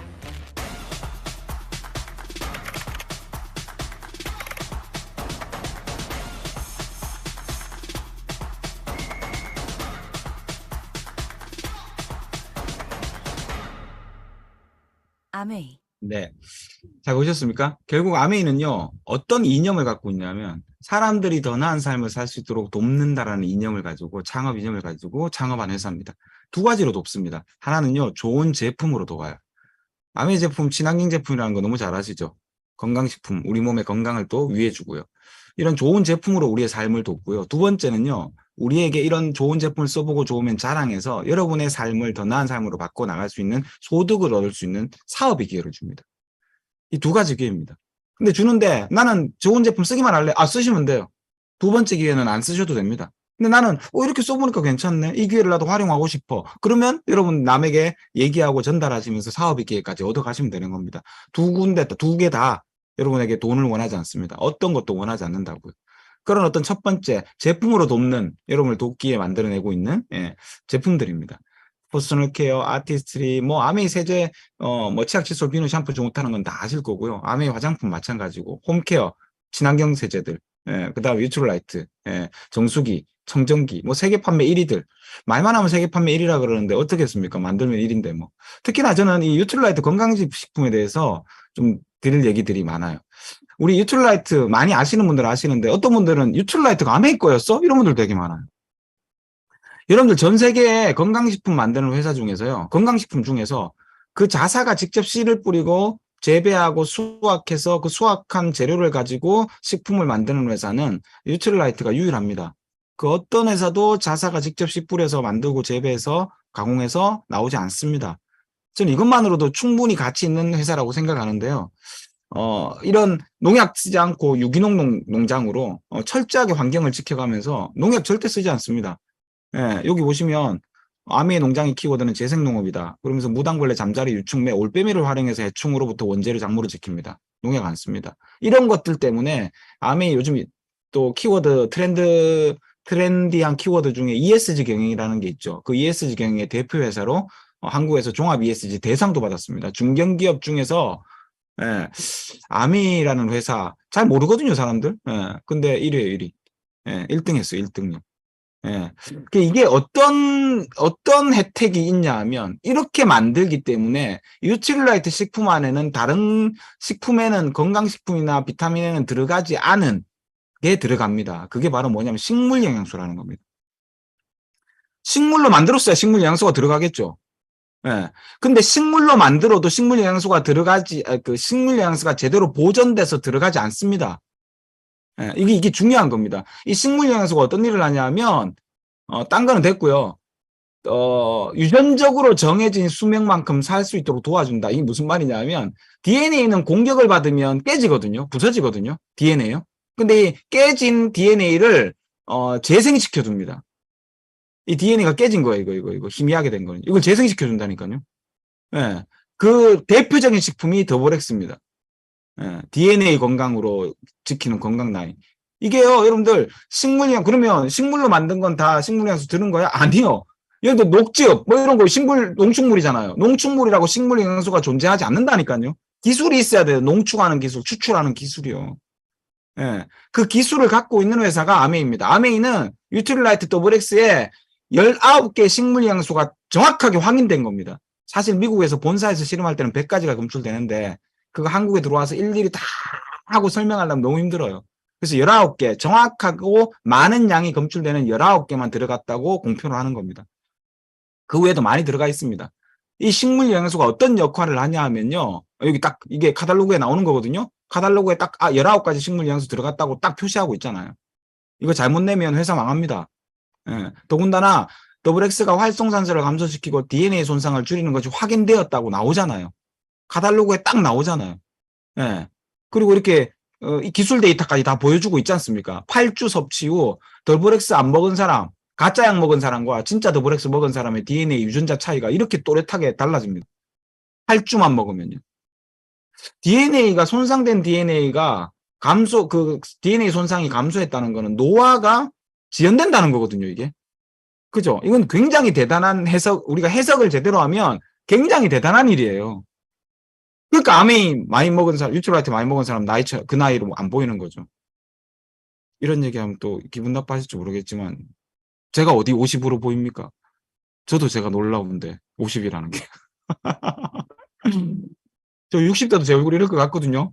아메이. 네. 잘 보셨습니까? 결국 아메이는요, 어떤 이념을 갖고 있냐면, 사람들이 더 나은 삶을 살 수 있도록 돕는다라는 이념을 가지고, 창업 이념을 가지고 창업한 회사입니다. 두 가지로 돕습니다. 하나는요, 좋은 제품으로 도와요. 아메이 제품, 친환경 제품이라는 거 너무 잘 아시죠? 건강식품, 우리 몸의 건강을 또 위해주고요. 이런 좋은 제품으로 우리의 삶을 돕고요. 두 번째는요, 우리에게 이런 좋은 제품을 써보고 좋으면 자랑해서 여러분의 삶을 더 나은 삶으로 바꿔 나갈 수 있는 소득을 얻을 수 있는 사업의 기회를 줍니다. 이 두 가지 기회입니다. 근데 주는데 나는 좋은 제품 쓰기만 할래. 아, 쓰시면 돼요. 두 번째 기회는 안 쓰셔도 됩니다. 근데 나는 이렇게 써보니까 괜찮네. 이 기회를 나도 활용하고 싶어. 그러면 여러분 남에게 얘기하고 전달하시면서 사업의 기회까지 얻어가시면 되는 겁니다. 두 개 다 여러분에게 돈을 원하지 않습니다. 어떤 것도 원하지 않는다고요. 그런 어떤 첫 번째 제품으로 돕는 여러분을 돕기에 만들어내고 있는 제품들입니다. 퍼스널 케어, 아티스트리, 아메이 세제, 치약, 칫솔, 비누, 샴푸 좋다는 건 다 아실 거고요. 아메이 화장품 마찬가지고, 홈케어, 친환경 세제들, 그다음 유트라이트, 정수기, 청정기, 세계 판매 1위들. 말만 하면 세계 판매 1위라 그러는데 어떻게 했습니까? 만들면 1인데 뭐. 특히나 저는 이 유트라이트 건강식품에 대해서 좀 드릴 얘기들이 많아요. 우리 유트라이트 많이 아시는 분들 아시는데 어떤 분들은 유트라이트가 아메이 거였어? 이런 분들 되게 많아요. 여러분들 전 세계에 건강식품 만드는 회사 중에서요. 건강식품 중에서 그 자사가 직접 씨를 뿌리고 재배하고 수확해서 그 수확한 재료를 가지고 식품을 만드는 회사는 유트라이트가 유일합니다. 그 어떤 회사도 자사가 직접 씨 뿌려서 만들고 재배해서 가공해서 나오지 않습니다. 저는 이것만으로도 충분히 가치 있는 회사라고 생각하는데요. 이런 농약 쓰지 않고 유기농 농장으로 철저하게 환경을 지켜가면서 농약 절대 쓰지 않습니다. 여기 보시면 아메이 농장의 키워드는 재생농업이다. 그러면서 무당벌레, 잠자리, 유충매, 올빼미를 활용해서 해충으로부터 원재료 작물을 지킵니다. 농약 안 씁니다. 이런 것들 때문에 아메이 요즘 또 키워드 트렌디한 키워드 중에 ESG 경영이라는 게 있죠. 그 ESG 경영의 대표 회사로 한국에서 종합 ESG 대상도 받았습니다. 중견기업 중에서 아미라는 회사 잘 모르거든요, 사람들. 근데 1위에요, 1위. 1등 했어요, 1등요. 이게 어떤 혜택이 있냐 하면, 이렇게 만들기 때문에, 유틸라이트 식품 안에는 다른 식품에는 건강식품이나 비타민에는 들어가지 않은 게 들어갑니다. 그게 바로 뭐냐면 식물 영양소라는 겁니다. 식물로 만들었어야 식물 영양소가 들어가겠죠. 근데 식물로 만들어도 식물 영양소가 식물 영양소가 제대로 보존돼서 들어가지 않습니다. 이게 중요한 겁니다. 이 식물 영양소가 어떤 일을 하냐면, 딴 거는 됐고요. 유전적으로 정해진 수명만큼 살 수 있도록 도와준다. 이게 무슨 말이냐면, DNA는 공격을 받으면 깨지거든요. 부서지거든요. DNA요. 근데 이 깨진 DNA를, 재생시켜줍니다. 이 DNA가 깨진 거예요. 이거. 희미하게 된 거는. 이걸 재생시켜준다니까요. 그 대표적인 식품이 더보렉스입니다. DNA 건강으로 지키는 건강 라인. 이게요, 여러분들, 그러면 식물로 만든 건 다 식물영양소 드는 거야? 아니요. 예를 들어, 녹즙, 뭐 이런 거 농축물이잖아요. 농축물이라고 식물 영양소가 존재하지 않는다니까요. 기술이 있어야 돼요. 농축하는 기술, 추출하는 기술이요. 예. 그 기술을 갖고 있는 회사가 아메이입니다. 아메이는 유틸라이트 더블엑스에 19개 식물 영양소가 정확하게 확인된 겁니다. 사실 미국에서 본사에서 실험할 때는 100가지가 검출되는데, 그거 한국에 들어와서 일일이 다 하고 설명하려면 너무 힘들어요. 그래서 19개, 정확하고 많은 양이 검출되는 19개만 들어갔다고 공표를 하는 겁니다. 그 외에도 많이 들어가 있습니다. 이 식물 영양소가 어떤 역할을 하냐 하면요. 여기 딱 이게 카탈로그에 나오는 거거든요. 카탈로그에 딱 19가지 식물 영양소 들어갔다고 딱 표시하고 있잖아요. 이거 잘못 내면 회사 망합니다. 예. 더군다나 더블엑스가 활성산소를 감소시키고 DNA 손상을 줄이는 것이 확인되었다고 나오잖아요. 카탈로그에 딱 나오잖아요. 예. 그리고 이렇게 이 기술 데이터까지 다 보여주고 있지 않습니까? 8주 섭취 후 더블엑스 안 먹은 사람, 가짜 약 먹은 사람과 진짜 더블엑스 먹은 사람의 DNA 유전자 차이가 이렇게 또렷하게 달라집니다. 8주만 먹으면요. DNA가 손상된 DNA가 DNA 손상이 감소했다는 거는 노화가 지연된다는 거거든요, 이게. 그죠? 이건 굉장히 대단한 우리가 해석을 제대로 하면 굉장히 대단한 일이에요. 그러니까 아메인 많이 먹은 사람, 유틸라이트 많이 먹은 사람 그 나이로 안 보이는 거죠. 이런 얘기하면 또 기분 나빠하실지 모르겠지만 제가 어디 50으로 보입니까? 저도 제가 놀라운데 50이라는 게. 저 60대도 제 얼굴 이럴 것 같거든요.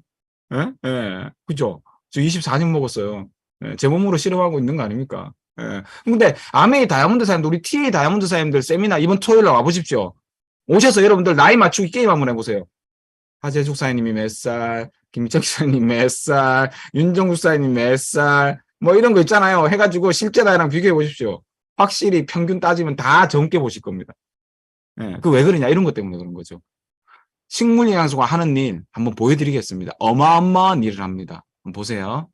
예? 예. 그죠? 저 24년 먹었어요. 예. 제 몸으로 실험하고 있는 거 아닙니까? 예. 근데 아메이 다이아몬드 사님들, 우리 TA 다이아몬드 사님들 세미나 이번 토요일에 와보십시오. 오셔서 여러분들 나이 맞추기 게임 한번 해보세요. 하재숙 사장님이 몇 살, 김희철 기사님 몇 살, 윤정국 사장님 몇 살, 뭐 이런 거 있잖아요. 해가지고 실제 나이랑 비교해 보십시오. 확실히 평균 따지면 다 젊게 보실 겁니다. 예, 그 왜 그러냐 이런 것 때문에 그런 거죠. 식물 영양소가 하는 일 한번 보여드리겠습니다. 어마어마한 일을 합니다. 한번 보세요.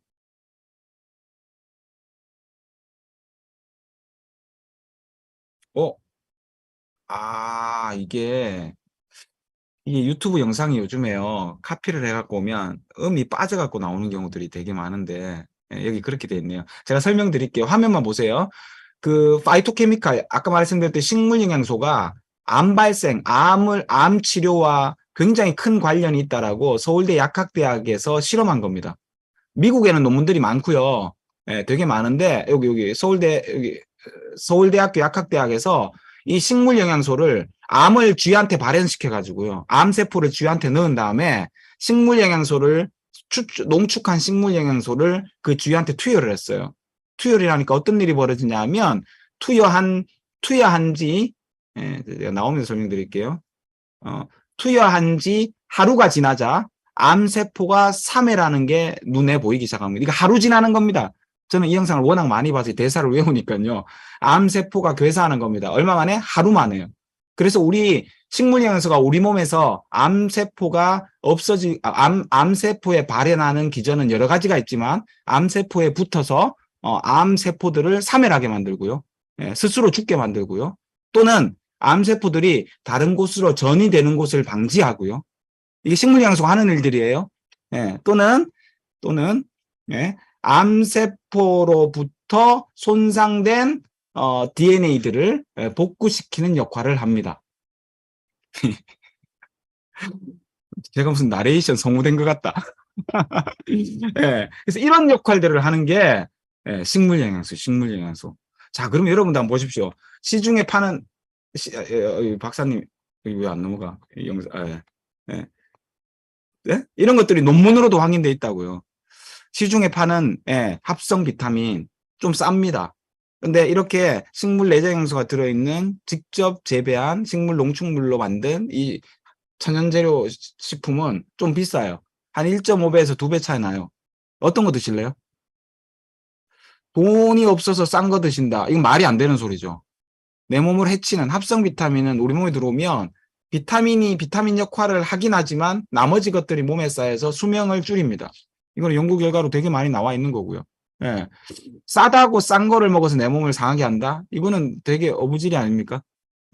이게 유튜브 영상이 요즘에요. 카피를 해갖고 오면 음이 빠져갖고 나오는 경우들이 되게 많은데, 예, 여기 그렇게 돼 있네요. 제가 설명드릴게요. 화면만 보세요. 그 파이토케미칼, 아까 말씀드렸던 식물 영양소가 암 치료와 굉장히 큰 관련이 있다라고 서울대 약학대학에서 실험한 겁니다. 미국에는 논문들이 많고요. 예, 되게 많은데 여기 서울대학교 약학대학에서 이 식물 영양소를 암을 쥐한테 발현시켜 가지고요. 암세포를 쥐한테 넣은 다음에 식물 영양소를 농축한 식물 영양소를 그 쥐한테 투여를 했어요. 투여를 하니까 어떤 일이 벌어지냐면 투여한 지 나오면서 설명드릴게요. 투여한 지 하루가 지나자 암세포가 사매라는 게 눈에 보이기 시작합니다. 이거 하루 지나는 겁니다. 저는 이 영상을 워낙 많이 봐서 대사를 외우니까요. 암세포가 괴사하는 겁니다. 얼마 만에? 하루 만에요. 그래서 우리 식물영양소가 우리 몸에서 암세포에 발현하는 기전은 여러 가지가 있지만 암세포에 붙어서 암세포들을 사멸하게 만들고요. 예, 스스로 죽게 만들고요. 또는 암세포들이 다른 곳으로 전이되는 곳을 방지하고요. 이게 식물영양소가 하는 일들이에요. 예, 또는 예, 암세포로부터 손상된 DNA들을 복구시키는 역할을 합니다. 제가 무슨 나레이션 성우된 것 같다. 예, 그래서 이런 역할들을 하는 게 식물영양소. 자, 그럼 여러분도 한번 보십시오. 시중에 파는 박사님 왜 안 넘어가? 이런 것들이 논문으로도 확인돼 있다고요. 시중에 파는 합성 비타민 좀 쌉니다. 근데 이렇게 식물 내장영양소가 들어있는 직접 재배한 식물 농축물로 만든 이 천연재료 식품은 좀 비싸요. 한 1.5배에서 2배 차이 나요. 어떤 거 드실래요? 돈이 없어서 싼 거 드신다. 이건 말이 안 되는 소리죠. 내 몸을 해치는 합성 비타민은 우리 몸에 들어오면 비타민 역할을 하긴 하지만 나머지 것들이 몸에 쌓여서 수명을 줄입니다. 이거는 연구 결과로 되게 많이 나와 있는 거고요. 예. 싸다고 싼 거를 먹어서 내 몸을 상하게 한다? 이거는 되게 어부질이 아닙니까?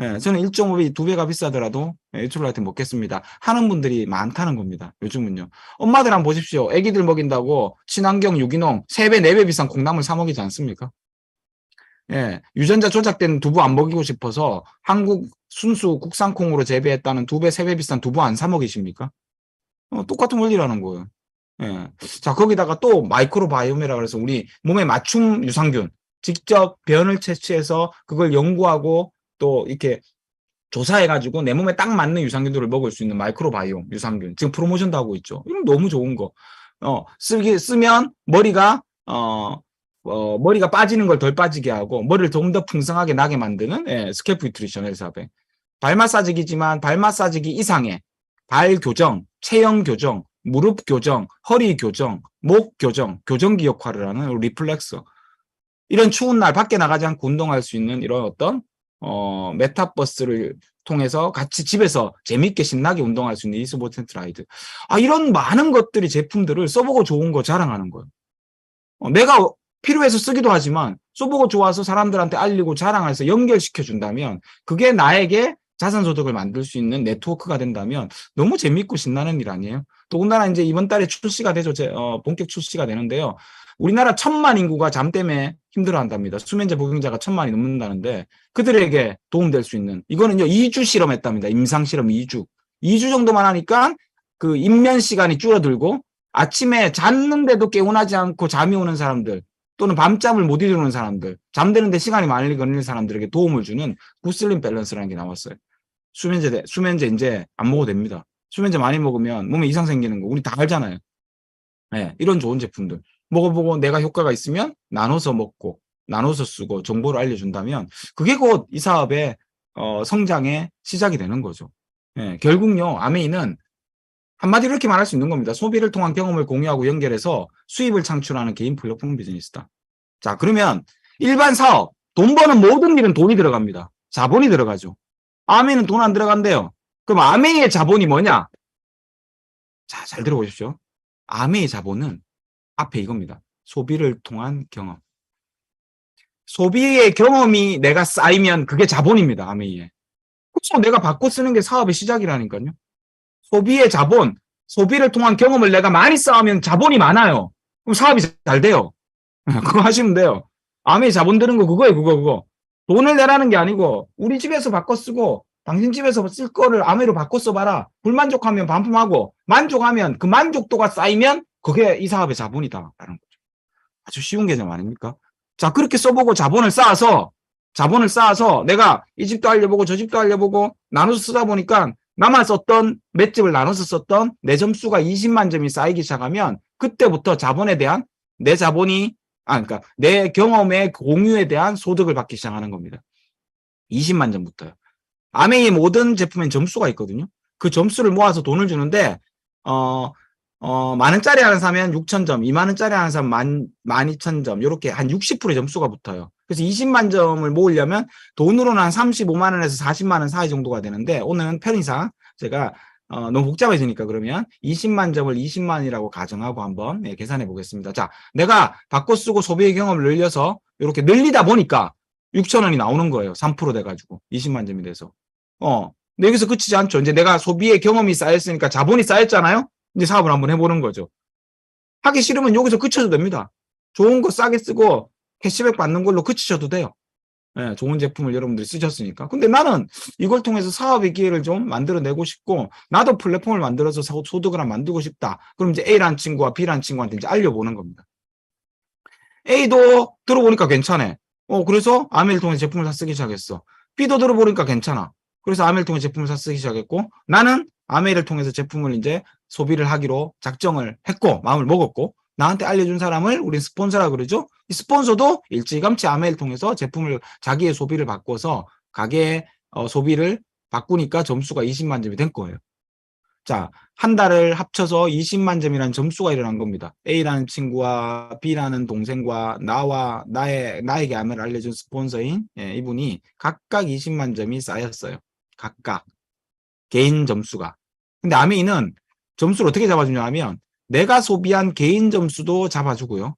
예, 저는 1.5배, 2배가 비싸더라도 에이트롤라이트 먹겠습니다. 하는 분들이 많다는 겁니다. 요즘은요. 엄마들 한번 보십시오. 애기들 먹인다고 친환경 유기농 3배, 4배 비싼 콩나물 사 먹이지 않습니까? 예, 유전자 조작된 두부 안 먹이고 싶어서 한국 순수 국산 콩으로 재배했다는 2배, 3배 비싼 두부 안 사 먹이십니까? 똑같은 원리라는 거예요. 예. 자, 거기다가 또 마이크로바이옴이라 그래서 우리 몸에 맞춤 유산균, 직접 변을 채취해서 그걸 연구하고 또 이렇게 조사해가지고 내 몸에 딱 맞는 유산균들을 먹을 수 있는 마이크로바이옴 유산균. 지금 프로모션도 하고 있죠. 이건 너무 좋은 거. 쓰면 머리가 빠지는 걸 덜 빠지게 하고 머리를 좀 더 풍성하게 나게 만드는 예, 스캘프 뉴트리션 헬스합에 발 마사지기지만 발 마사지기 이상의 발 교정, 체형 교정, 무릎 교정, 허리 교정, 목 교정, 교정기 역할을 하는 리플렉서. 이런 추운 날 밖에 나가지 않고 운동할 수 있는 이런 어떤 메타버스를 통해서 같이 집에서 재밌게 신나게 운동할 수 있는 e스포츠 라이드. 이런 많은 것들이 제품들을 써보고 좋은 거 자랑하는 거예요. 내가 필요해서 쓰기도 하지만 써보고 좋아서 사람들한테 알리고 자랑해서 연결시켜 준다면 그게 나에게 자산소득을 만들 수 있는 네트워크가 된다면 너무 재밌고 신나는 일 아니에요? 더군다나 이제 이번 달에 출시가 되죠. 본격 출시가 되는데요. 우리나라 1,000만 인구가 잠 때문에 힘들어한답니다. 수면제 복용자가 1,000만이 넘는다는데 그들에게 도움될 수 있는 이거는요 2주 실험했답니다. 임상 실험 2주. 2주 정도만 하니까 그 입면 시간이 줄어들고 아침에 잤는데도 개운하지 않고 잠이 오는 사람들 또는 밤잠을 못 이루는 사람들, 잠드는데 시간이 많이 걸리는 사람들에게 도움을 주는 굿슬림 밸런스라는 게 나왔어요. 수면제 이제 안 먹어도 됩니다. 수면제 많이 먹으면 몸에 이상 생기는 거 우리 다 알잖아요. 네, 이런 좋은 제품들 먹어보고 내가 효과가 있으면 나눠서 먹고 나눠서 쓰고 정보를 알려준다면 그게 곧 이 사업의 성장의 시작이 되는 거죠. 네, 결국요 아메이는 한마디로 이렇게 말할 수 있는 겁니다. 소비를 통한 경험을 공유하고 연결해서 수입을 창출하는 개인 플랫폼 비즈니스다. 자, 그러면 일반 사업, 돈 버는 모든 일은 돈이 들어갑니다. 자본이 들어가죠. 아메이는 돈 안 들어간대요. 그럼 아메이의 자본이 뭐냐? 자, 잘 들어보십시오. 아메이의 자본은 앞에 이겁니다. 소비를 통한 경험. 소비의 경험이 내가 쌓이면 그게 자본입니다. 아메이에. 그래서 내가 바꿔 쓰는 게 사업의 시작이라니까요. 소비의 자본, 소비를 통한 경험을 내가 많이 쌓으면 자본이 많아요. 그럼 사업이 잘 돼요. 그거 하시면 돼요. 아메이 자본 드는 거 그거예요, 그거. 돈을 내라는 게 아니고 우리 집에서 바꿔 쓰고 당신 집에서 쓸 거를 아메이로 바꿔 써봐라. 불만족하면 반품하고 만족하면 그 만족도가 쌓이면 그게 이 사업의 자본이다라는 거죠. 아주 쉬운 개념 아닙니까? 자, 그렇게 써보고 자본을 쌓아서 내가 이 집도 알려보고 저 집도 알려보고 나눠서 쓰다 보니까 나만 썼던 몇 집을 나눠서 썼던 내 점수가 20만 점이 쌓이기 시작하면 그때부터 자본에 대한 내 자본이 그러니까 내 경험의 공유에 대한 소득을 받기 시작하는 겁니다. 20만 점부터요. 아메이의 모든 제품엔 점수가 있거든요. 그 점수를 모아서 돈을 주는데 만 원짜리 하나 사면 6,000점, 2만 원짜리 하나 사면 12,000점, 이렇게 한 60%의 점수가 붙어요. 그래서 20만 점을 모으려면 돈으로는 한 35만 원에서 40만 원 사이 정도가 되는데 오늘은 편의상 제가 너무 복잡해지니까 그러면 20만 점을 20만 원이라고 가정하고 한번 계산해 보겠습니다. 자, 내가 바꿔 쓰고 소비의 경험을 늘려서 이렇게 늘리다 보니까 6,000원이 나오는 거예요. 3% 돼가지고 20만 점이 돼서. 근데 여기서 그치지 않죠. 이제 내가 소비의 경험이 쌓였으니까 자본이 쌓였잖아요. 이제 사업을 한번 해보는 거죠. 하기 싫으면 여기서 그쳐도 됩니다. 좋은 거 싸게 쓰고 캐시백 받는 걸로 그치셔도 돼요. 네, 좋은 제품을 여러분들이 쓰셨으니까. 근데 나는 이걸 통해서 사업의 기회를 좀 만들어내고 싶고 나도 플랫폼을 만들어서 소득을 만들고 싶다. 그럼 이제 A라는 친구와 B라는 친구한테 이제 알려보는 겁니다. A도 들어보니까 괜찮아. 그래서 아메이를 통해서 제품을 쓰기 시작했어. B도 들어보니까 괜찮아. 그래서 아메이를 통해 제품을 쓰기 시작했고 나는 아메이를 통해서 제품을 이제 소비를 하기로 작정을 했고 마음을 먹었고 나한테 알려준 사람을 우리 스폰서라 그러죠. 이 스폰서도 일찌감치 아메이를 통해서 제품을 자기의 소비를 바꿔서 가게의 소비를 바꾸니까 점수가 20만 점이 된 거예요. 자, 한 달을 합쳐서 20만 점이라는 점수가 일어난 겁니다. A라는 친구와 B라는 동생과 나에게 아메이를 알려준 스폰서인 이분이 각각 20만 점이 쌓였어요. 각각 개인 점수가. 근데 아메이는 점수를 어떻게 잡아주냐 하면 내가 소비한 개인 점수도 잡아주고요.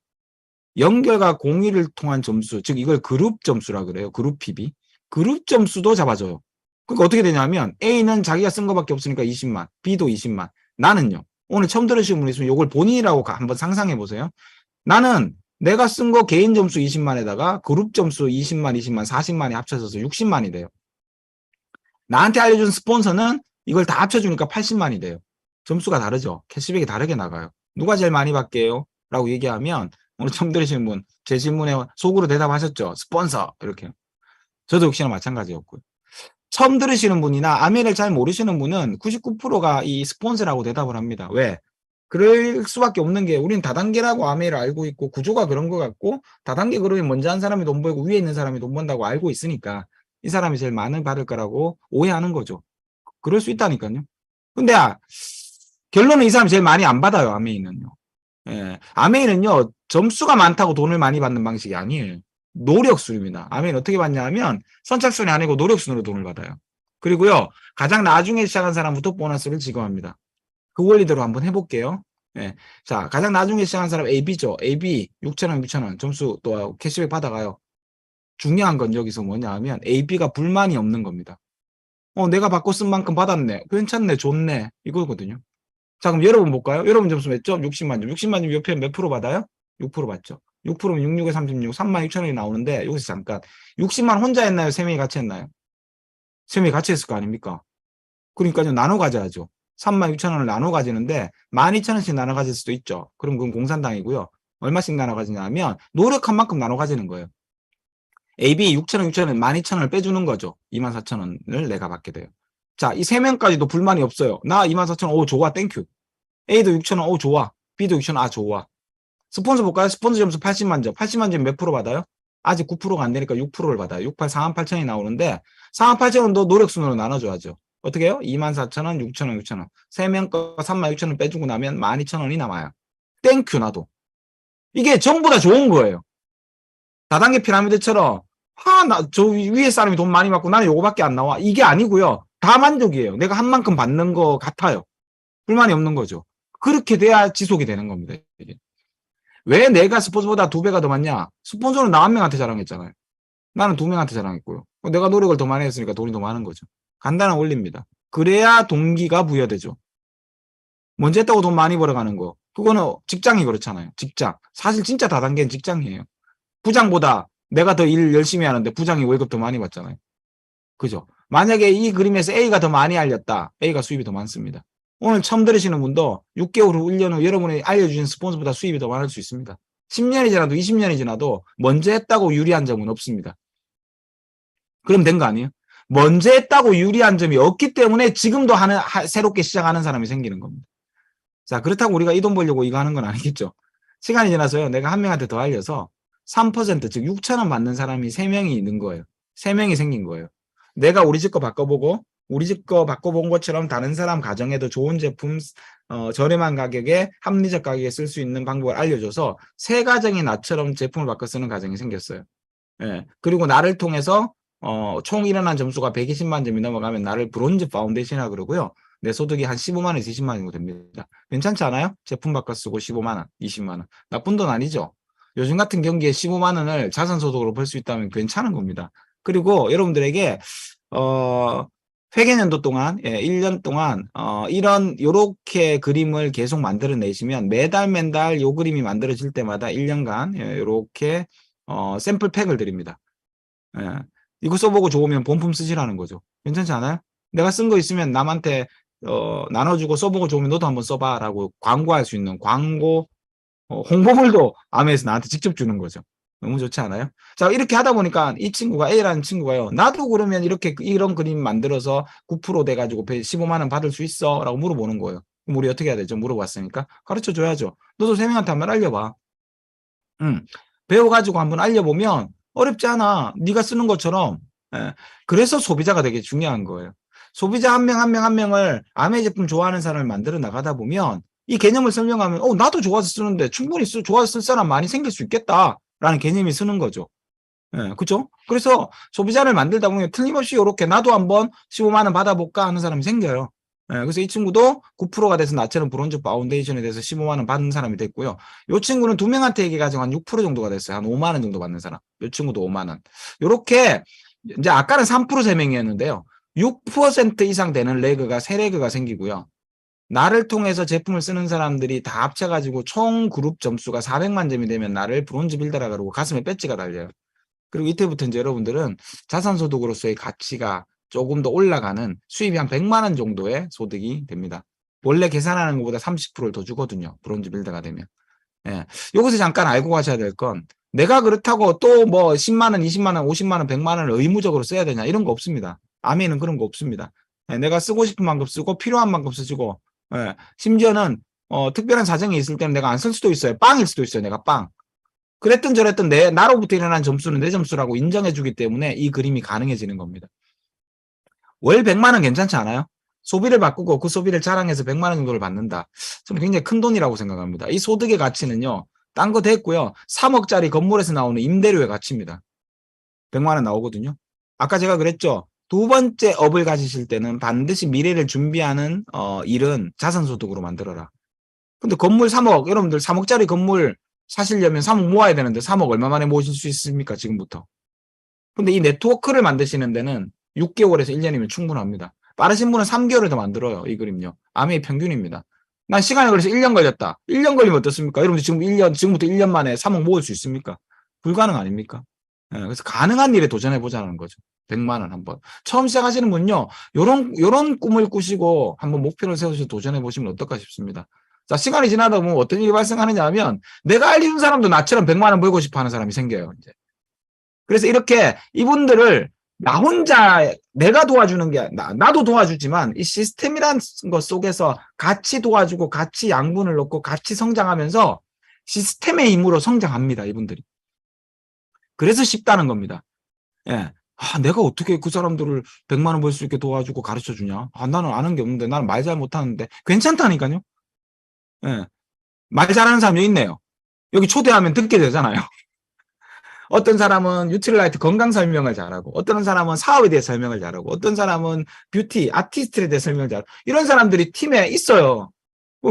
연결과 공유를 통한 점수, 즉 이걸 그룹 점수라 그래요. 그룹 PB. 그룹 점수도 잡아줘요. 그러니까 어떻게 되냐면 A는 자기가 쓴 거밖에 없으니까 20만, B도 20만. 나는요. 오늘 처음 들으시는 분 있으면 이걸 본인이라고 한번 상상해 보세요. 나는 내가 쓴 거 개인 점수 20만에다가 그룹 점수 20만, 20만, 40만이 합쳐져서 60만이 돼요. 나한테 알려준 스폰서는 이걸 다 합쳐주니까 80만이 돼요. 점수가 다르죠. 캐시백이 다르게 나가요. 누가 제일 많이 받게요? 라고 얘기하면 오늘 처음 들으시는 분 제 질문에 속으로 대답하셨죠. 스폰서 이렇게. 저도 역시나 마찬가지였고요. 처음 들으시는 분이나 아메를 잘 모르시는 분은 99%가 이 스폰서라고 대답을 합니다. 왜? 그럴 수밖에 없는 게 우리는 다단계라고 아메를 알고 있고 구조가 그런 것 같고 다단계 그러면 먼저 한 사람이 돈 벌고 위에 있는 사람이 돈 번다고 알고 있으니까 이 사람이 제일 많이 받을 거라고 오해하는 거죠. 그럴 수 있다니까요. 근데 결론은 이 사람이 제일 많이 안 받아요. 아메이는요. 예, 아메이는요 점수가 많다고 돈을 많이 받는 방식이 아니에요. 노력순입니다. 아메이는 어떻게 받냐 하면 선착순이 아니고 노력순으로 돈을 받아요. 그리고요 가장 나중에 시작한 사람부터 보너스를 지급합니다. 그 원리대로 한번 해볼게요. 예. 자, 가장 나중에 시작한 사람 AB죠. AB 6,000원, 6,000원 점수 또 캐시백 받아가요. 중요한 건 여기서 뭐냐 하면 AB가 불만이 없는 겁니다. 내가 받고 쓴 만큼 받았네. 괜찮네. 좋네. 이거거든요. 자, 그럼 여러분 볼까요? 여러분 점수 몇 점? 60만 점. 60만 점 옆에 몇 프로 받아요? 6% 받죠. 6%면 66에 36, 36,000원이 나오는데 여기서 잠깐 60만 혼자 했나요? 3명이 같이 했나요? 3명이 같이 했을 거 아닙니까? 그러니까요. 나눠 가져야죠. 36,000원을 나눠 가지는데 12,000원씩 나눠 가질 수도 있죠. 그럼 그건 공산당이고요. 얼마씩 나눠 가지냐면 노력한 만큼 나눠 가지는 거예요. AB 6,000원, 6,000원, 12,000원을 빼주는 거죠. 24,000원을 내가 받게 돼요. 자, 이 3명까지도 불만이 없어요. 나 24,000원, 오, 좋아, 땡큐. A도 6,000원, 오, 좋아. B도 6,000원, 아, 좋아. 스폰서 볼까요? 스폰서 점수 80만 점. 80만 점 몇 프로 받아요? 아직 9%가 안 되니까 6%를 받아요. 68, 48,000원이 나오는데 48,000원도 노력순으로 나눠줘야죠. 어떻게 해요? 24,000원, 6,000원, 6,000원. 3명 거 36,000원 빼주고 나면 12,000원이 남아요. 땡큐, 나도. 이게 전부 다 좋은 거예요. 다단계 피라미드처럼 저 위에 사람이 돈 많이 받고 나는 요거밖에 안 나와. 이게 아니고요. 다 만족이에요. 내가 한 만큼 받는 거 같아요. 불만이 없는 거죠. 그렇게 돼야 지속이 되는 겁니다. 이게. 왜 내가 스폰서보다 2배가 더 많냐? 스폰서는 나 한 명한테 자랑했잖아요. 나는 2명한테 자랑했고요. 내가 노력을 더 많이 했으니까 돈이 더 많은 거죠. 간단한 원리입니다. 그래야 동기가 부여되죠. 먼저 했다고 돈 많이 벌어가는 거. 그거는 직장이 그렇잖아요. 직장. 사실 진짜 다단계는 직장이에요. 부장보다 내가 더 일 열심히 하는데 부장이 월급 더 많이 받잖아요. 그죠? 만약에 이 그림에서 A가 더 많이 알렸다. A가 수입이 더 많습니다. 오늘 처음 들으시는 분도 6개월 후, 1년 후 여러분이 알려주신 스폰서보다 수입이 더 많을 수 있습니다. 10년이 지나도 20년이 지나도 먼저 했다고 유리한 점은 없습니다. 그럼 된 거 아니에요? 먼저 했다고 유리한 점이 없기 때문에 지금도 새롭게 시작하는 사람이 생기는 겁니다. 자, 그렇다고 우리가 이 돈 벌려고 이거 하는 건 아니겠죠. 시간이 지나서요. 내가 한 명한테 더 알려서 3%, 즉 6,000원 받는 사람이 3명이 있는 거예요. 3명이 생긴 거예요. 내가 우리 집 거 바꿔보고 우리 집 거 바꿔본 것처럼 다른 사람 가정에도 좋은 제품 저렴한 가격에 합리적 가격에 쓸 수 있는 방법을 알려줘서 세 가정이 나처럼 제품을 바꿔 쓰는 가정이 생겼어요. 예. 그리고 나를 통해서 총 일어난 점수가 120만 점이 넘어가면 나를 브론즈 파운데이션이라 그러고요. 내 소득이 한 15만 원에서 20만 원 정도 됩니다. 괜찮지 않아요? 제품 바꿔 쓰고 15만 원, 20만 원. 나쁜 돈 아니죠? 요즘 같은 경기에 15만 원을 자산소득으로 벌 수 있다면 괜찮은 겁니다. 그리고 여러분들에게 회계연도 동안 1년 동안 요렇게 그림을 계속 만들어내시면 매달 요 그림이 만들어질 때마다 1년간 요렇게 샘플 팩을 드립니다. 이거 써보고 좋으면 본품 쓰시라는 거죠. 괜찮지 않아요? 내가 쓴 거 있으면 남한테 나눠주고 써보고 좋으면 너도 한번 써봐라고 광고할 수 있는 광고 홍보물도 아메에서 나한테 직접 주는 거죠. 너무 좋지 않아요? 자, 이렇게 하다 보니까 이 친구가 A라는 친구가요. 나도 그러면 이런 그림 만들어서 9% 돼가지고 15만 원 받을 수 있어? 라고 물어보는 거예요. 그럼 우리 어떻게 해야 되죠? 물어봤으니까. 가르쳐 줘야죠. 너도 3명한테 한번 알려봐. 배워가지고 한번 알려보면 어렵지 않아. 네가 쓰는 것처럼. 그래서 소비자가 되게 중요한 거예요. 소비자 한 명 한 명을 아메 제품 좋아하는 사람을 만들어 나가다 보면 이 개념을 설명하면 나도 좋아서 쓰는데 충분히 좋아서 쓸 사람 많이 생길 수 있겠다라는 개념이 쓰는 거죠. 그렇죠? 그래서 소비자를 만들다 보면 틀림없이 이렇게 나도 한번 15만 원 받아볼까 하는 사람이 생겨요. 그래서 이 친구도 9%가 돼서 나처럼 브론즈 파운데이션에 대해서 15만 원 받는 사람이 됐고요. 이 친구는 2명한테 얘기해가지고 한 6% 정도가 됐어요. 한 5만 원 정도 받는 사람. 이 친구도 5만 원. 이렇게 이제 아까는 3% 3명이었는데요. 6% 이상 되는 레그가 세 레그가 생기고요. 나를 통해서 제품을 쓰는 사람들이 다 합쳐가지고 총 그룹 점수가 400만 점이 되면 나를 브론즈 빌더라 그러고 가슴에 배지가 달려요. 그리고 이때부터 이제 여러분들은 자산소득으로서의 가치가 조금 더 올라가는 수입이 한 100만 원 정도의 소득이 됩니다. 원래 계산하는 것보다 30%를 더 주거든요. 브론즈 빌더가 되면. 예. 여기서 잠깐 알고 가셔야 될 건 내가 그렇다고 또 뭐 10만 원, 20만 원, 50만 원, 100만 원을 의무적으로 써야 되냐 이런 거 없습니다. 아메는 그런 거 없습니다. 예. 내가 쓰고 싶은 만큼 쓰고 필요한 만큼 쓰고 예. 심지어는 특별한 사정이 있을 때는 내가 안 쓸 수도 있어요. 빵일 수도 있어요. 내가 빵. 그랬든 저랬든 나로부터 일어난 점수는 내 점수라고 인정해 주기 때문에 이 그림이 가능해지는 겁니다. 월 100만 원 괜찮지 않아요? 소비를 바꾸고 그 소비를 자랑해서 100만 원 정도를 받는다. 저는 굉장히 큰 돈이라고 생각합니다. 이 소득의 가치는요. 딴 거 됐고요. 3억짜리 건물에서 나오는 임대료의 가치입니다. 100만 원 나오거든요. 아까 제가 그랬죠. 두 번째 업을 가지실 때는 반드시 미래를 준비하는 일은 자산소득으로 만들어라. 근데 건물 3억, 여러분들 3억짜리 건물 사시려면 3억 모아야 되는데 3억 얼마 만에 모으실 수 있습니까? 지금부터. 근데 이 네트워크를 만드시는 데는 6개월에서 1년이면 충분합니다. 빠르신 분은 3개월을 더 만들어요. 이 그림요. 아메의 평균입니다. 난 시간이 걸려서 1년 걸렸다. 1년 걸리면 어떻습니까? 여러분들 지금부터 1년 만에 3억 모을 수 있습니까? 불가능 아닙니까? 예, 그래서 가능한 일에 도전해 보자는 거죠. 100만 원 한번. 처음 시작하시는 분요. 요런 꿈을 꾸시고 한번 목표를 세우셔서 도전해 보시면 어떨까 싶습니다. 자, 시간이 지나다 보면 어떤 일이 발생하느냐 하면 내가 알려준 사람도 나처럼 100만 원 벌고 싶어 하는 사람이 생겨요. 이제. 그래서 이렇게 이분들을 나 혼자 내가 도와주는 게 나도 도와주지만 이 시스템이란 것 속에서 같이 도와주고 같이 양분을 넣고 같이 성장하면서 시스템의 힘으로 성장합니다. 이분들이. 그래서 쉽다는 겁니다. 예. 아, 내가 어떻게 그 사람들을 100만 원 벌 수 있게 도와주고 가르쳐 주냐? 아, 나는 아는 게 없는데 나는 말 잘 못하는데 괜찮다니까요. 예. 말 잘하는 사람 여기 있네요. 여기 초대하면 듣게 되잖아요. 어떤 사람은 뉴트릴라이트 건강 설명을 잘하고, 어떤 사람은 사업에 대해 설명을 잘하고, 어떤 사람은 뷰티, 아티스트에 대해 설명을 잘하고, 이런 사람들이 팀에 있어요.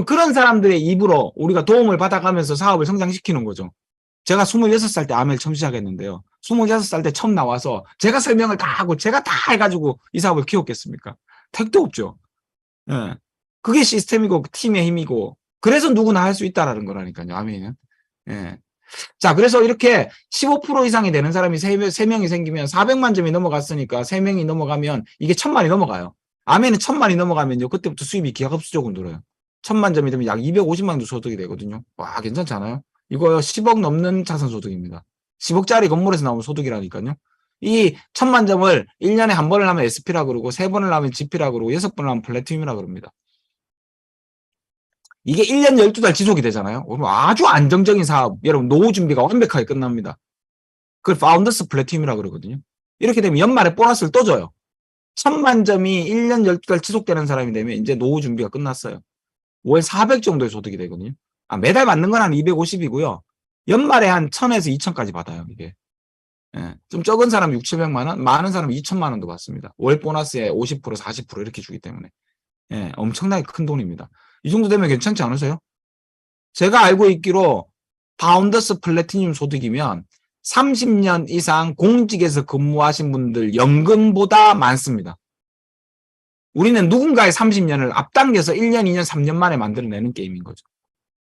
그런 사람들의 입으로 우리가 도움을 받아가면서 사업을 성장시키는 거죠. 제가 26살 때 아메를 처음 시작했는데요. 26살 때 처음 나와서 제가 설명을 다 하고 제가 다 해가지고 이 사업을 키웠겠습니까? 택도 없죠. 예. 그게 시스템이고 팀의 힘이고 그래서 누구나 할 수 있다라는 거라니까요. 아메는. 예. 자, 그래서 이렇게 15% 이상이 되는 사람이 3명이 생기면 400만 점이 넘어갔으니까 3명이 넘어가면 이게 1000만이 넘어가요. 아메는 1000만이 넘어가면요. 그때부터 수입이 기하급수적으로 늘어요. 1000만 점이 되면 약 250만 도 소득이 되거든요. 와, 괜찮지 않아요? 이거 10억 넘는 자산소득입니다. 10억짜리 건물에서 나오는 소득이라니까요. 이 1000만 점을 1년에 한 번을 하면 SP라 그러고 3번을 하면 GP라 그러고 6번을 하면 플래티늄이라 그럽니다. 이게 1년 12달 지속이 되잖아요. 아주 안정적인 사업, 여러분 노후 준비가 완벽하게 끝납니다. 그걸 파운더스 플래티늄이라 그러거든요. 이렇게 되면 연말에 보너스를 또 줘요. 1000만 점이 1년 12달 지속되는 사람이 되면 이제 노후 준비가 끝났어요. 월 400 정도의 소득이 되거든요. 아, 매달 받는 건 한 250이고요. 연말에 한 1000에서 2000까지 받아요, 이게. 예, 좀 적은 사람 6, 700만 원, 많은 사람 2천만 원도 받습니다. 월 보너스에 50%, 40% 이렇게 주기 때문에. 예, 엄청나게 큰 돈입니다. 이 정도 되면 괜찮지 않으세요? 제가 알고 있기로 파운더스 플래티늄 소득이면 30년 이상 공직에서 근무하신 분들 연금보다 많습니다. 우리는 누군가의 30년을 앞당겨서 1년, 2년, 3년 만에 만들어내는 게임인 거죠.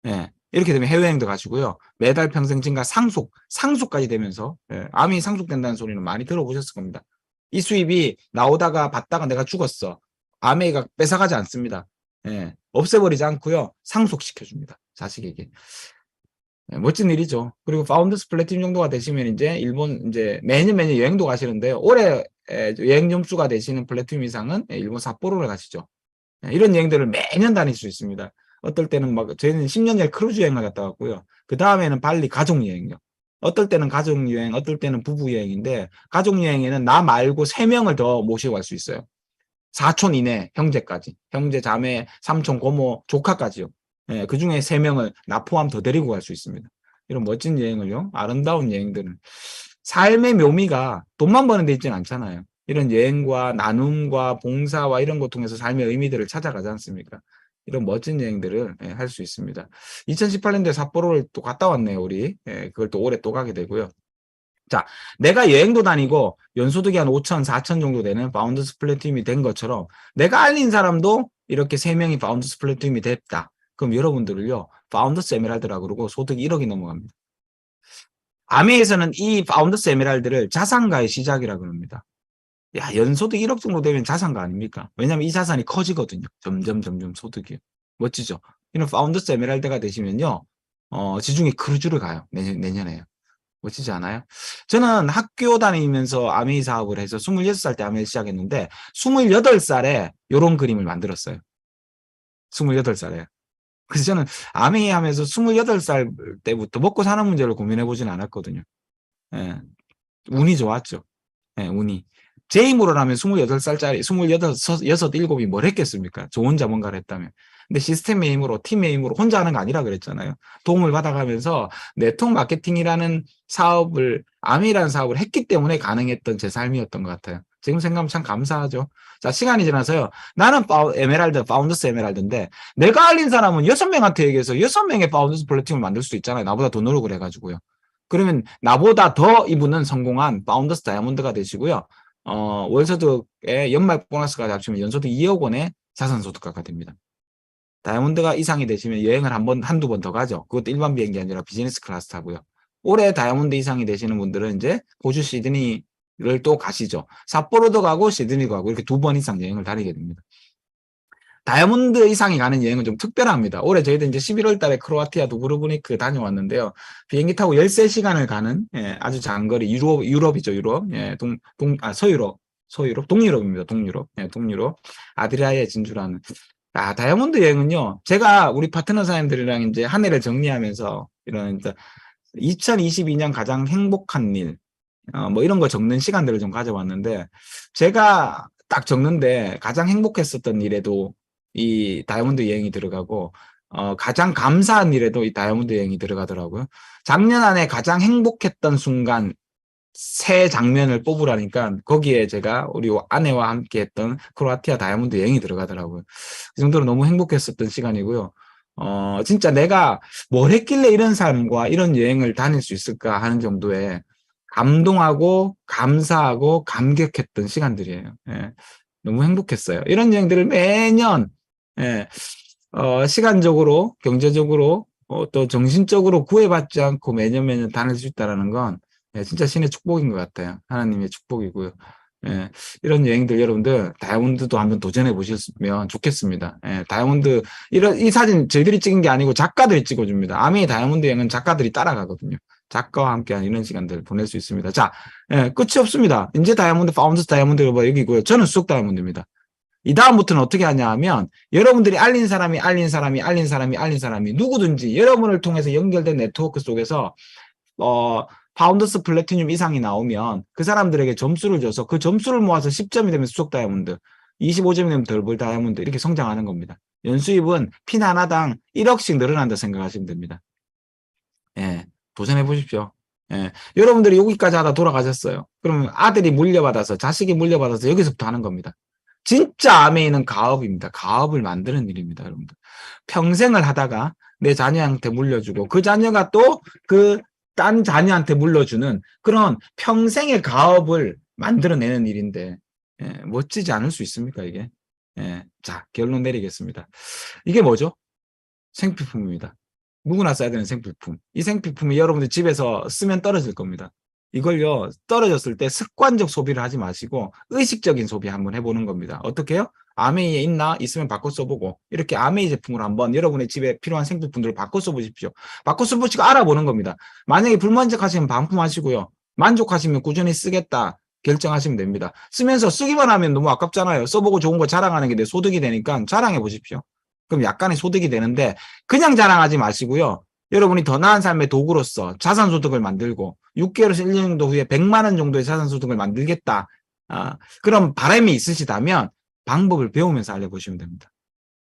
예. 이렇게 되면 해외여행도 가시고요. 매달 평생 증가 상속까지 되면서, 예. 암이 상속된다는 소리는 많이 들어보셨을 겁니다. 이 수입이 나오다가 받다가 내가 죽었어. 아메이가 뺏어가지 않습니다. 예. 없애버리지 않고요. 상속시켜줍니다. 자식에게. 예, 멋진 일이죠. 그리고 파운더스 플래티늄 정도가 되시면 이제 일본 이제 매년 여행도 가시는데요. 올해 여행 점수가 되시는 플래티늄 이상은 일본 삿포로를 가시죠. 예, 이런 여행들을 매년 다닐 수 있습니다. 어떨 때는 막 저희는 10년째 크루즈 여행을 갔다 왔고요. 그 다음에는 발리 가족 여행요. 어떨 때는 가족 여행, 어떨 때는 부부 여행인데 가족 여행에는 나 말고 3명을 더 모시고 갈 수 있어요. 사촌 이내 형제까지, 형제, 자매, 삼촌, 고모, 조카까지요. 예, 그 중에 3명을 나 포함 더 데리고 갈 수 있습니다. 이런 멋진 여행을요, 아름다운 여행들은 삶의 묘미가 돈만 버는 데 있지는 않잖아요. 이런 여행과 나눔과 봉사와 이런 것 통해서 삶의 의미들을 찾아가지 않습니까? 이런 멋진 여행들을 할 수 있습니다. 2018년도에 삿포로를 또 갔다 왔네요, 우리. 예, 그걸 또 올해 또 가게 되고요. 자, 내가 여행도 다니고 연소득이 한 5천, 4천 정도 되는 파운더스 플래티늄이 된 것처럼 내가 알린 사람도 이렇게 3명이 파운더스 플래티늄이 됐다. 그럼 여러분들을요, 파운더스 에메랄드라고 그러고 소득이 1억이 넘어갑니다. 아메에서는 이 파운더스 에메랄드를 자산가의 시작이라고 합니다. 야, 연소득 1억 정도 되면 자산가 아닙니까? 왜냐면 이 자산이 커지거든요. 점점 소득이. 멋지죠? 이런 파운더스 에메랄드가 되시면요, 지중해 크루즈를 가요. 내년에요. 멋지지 않아요? 저는 학교 다니면서 아메이 사업을 해서 26살 때 아메이 시작했는데 28살에 이런 그림을 만들었어요. 28살에. 그래서 저는 아메이 하면서 28살 때부터 먹고 사는 문제를 고민해 보진 않았거든요. 예. 운이 좋았죠. 예, 운이. 제 힘으로라면 28살짜리, 28, 7이 뭘 했겠습니까? 저 혼자 뭔가를 했다면. 근데 시스템의 힘으로, 팀의 힘으로 혼자 하는 거 아니라 그랬잖아요. 도움을 받아가면서 네트워크 마케팅이라는 사업을, 아미라는 사업을 했기 때문에 가능했던 제 삶이었던 것 같아요. 지금 생각하면 참 감사하죠. 자, 시간이 지나서요. 나는 에메랄드, 파운더스 에메랄드인데, 내가 알린 사람은 6명한테 얘기해서 6명의 파운더스 플래티넘을 만들 수도 있잖아요. 나보다 더 노력을 해가지고요. 그러면 나보다 더 이분은 성공한 파운더스 다이아몬드가 되시고요. 월소득의 연말 보너스까지 합치면 연소득 2억 원의 자산소득가가 됩니다. 다이아몬드가 이상이 되시면 여행을 한두 번 더 가죠. 그것도 일반 비행기 아니라 비즈니스 클래스 타고요. 올해 다이아몬드 이상이 되시는 분들은 이제 호주 시드니를 또 가시죠. 삿포로도 가고 시드니도 가고 이렇게 2번 이상 여행을 다니게 됩니다. 다이아몬드 이상이 가는 여행은 좀 특별합니다. 올해 저희도 이제 11월 달에 크로아티아 두브르브니크 다녀왔는데요. 비행기 타고 13시간을 가는, 예, 아주 장거리, 유럽이죠, 유럽. 예, 서유럽, 동유럽입니다, 동유럽. 예, 동유럽. 아드리아에 진출하는. 아, 다이아몬드 여행은요, 제가 우리 파트너 사장님들이랑 이제 한 해를 정리하면서 이런, 2022년 가장 행복한 일, 뭐 이런 거 적는 시간들을 좀 가져왔는데, 제가 딱 적는데 가장 행복했었던 일에도 이 다이아몬드 여행이 들어가고, 가장 감사한 일에도 이 다이아몬드 여행이 들어가더라고요. 작년 안에 가장 행복했던 순간, 새 장면을 뽑으라니까 거기에 제가 우리 아내와 함께 했던 크로아티아 다이아몬드 여행이 들어가더라고요. 그 정도로 너무 행복했었던 시간이고요. 진짜 내가 뭘 했길래 이런 삶과 이런 여행을 다닐 수 있을까 하는 정도의 감동하고 감사하고 감격했던 시간들이에요. 예, 너무 행복했어요. 이런 여행들을 매년, 예, 시간적으로, 경제적으로, 또 정신적으로 구애받지 않고 매년 다닐 수 있다는 건, 예, 진짜 신의 축복인 것 같아요. 하나님의 축복이고요. 예, 이런 여행들 여러분들 다이아몬드도 한번 도전해 보셨으면 좋겠습니다. 예, 다이아몬드 이 사진 저희들이 찍은 게 아니고 작가들이 찍어줍니다. 아미 다이아몬드 여행은 작가들이 따라가거든요. 작가와 함께한 이런 시간들을 보낼 수 있습니다. 자, 예, 끝이 없습니다. 이제 다이아몬드 파운더스 다이아몬드가 뭐 여기고요. 저는 쑥 다이아몬드입니다. 이 다음부터는 어떻게 하냐 하면 여러분들이 알린 사람이 누구든지 여러분을 통해서 연결된 네트워크 속에서 파운더스 플래티늄 이상이 나오면 그 사람들에게 점수를 줘서 그 점수를 모아서 10점이 되면 수석 다이아몬드, 25점이 되면 덜벌 다이아몬드 이렇게 성장하는 겁니다. 연수입은 핀 하나당 1억씩 늘어난다 생각하시면 됩니다. 예, 도전해 보십시오. 예, 여러분들이 여기까지 하다 돌아가셨어요. 그러면 아들이 물려받아서 자식이 물려받아서 여기서부터 하는 겁니다. 진짜 아메이는 가업입니다. 가업을 만드는 일입니다, 여러분들. 평생을 하다가 내 자녀한테 물려주고 그 자녀가 또 그 딴 자녀한테 물려주는 그런 평생의 가업을 만들어내는 일인데, 예, 멋지지 않을 수 있습니까, 이게? 예, 자, 결론 내리겠습니다. 이게 뭐죠? 생필품입니다. 누구나 써야 되는 생필품. 이 생필품이 여러분들 집에서 쓰면 떨어질 겁니다. 이걸요, 떨어졌을 때 습관적 소비를 하지 마시고 의식적인 소비 한번 해보는 겁니다. 어떻게 해요? 아메이에 있나? 있으면 바꿔 써보고 이렇게 아메이 제품을 한번 여러분의 집에 필요한 생필품들을 바꿔 써보십시오. 바꿔 써보시고 알아보는 겁니다. 만약에 불만족하시면 반품하시고요. 만족하시면 꾸준히 쓰겠다 결정하시면 됩니다. 쓰면서 쓰기만 하면 너무 아깝잖아요. 써보고 좋은 거 자랑하는 게 내 소득이 되니까 자랑해 보십시오. 그럼 약간의 소득이 되는데 그냥 자랑하지 마시고요. 여러분이 더 나은 삶의 도구로서 자산소득을 만들고 6개월에서 1년 정도 후에 100만 원 정도의 자산소득을 만들겠다. 그런 바람이 있으시다면 방법을 배우면서 알려보시면 됩니다.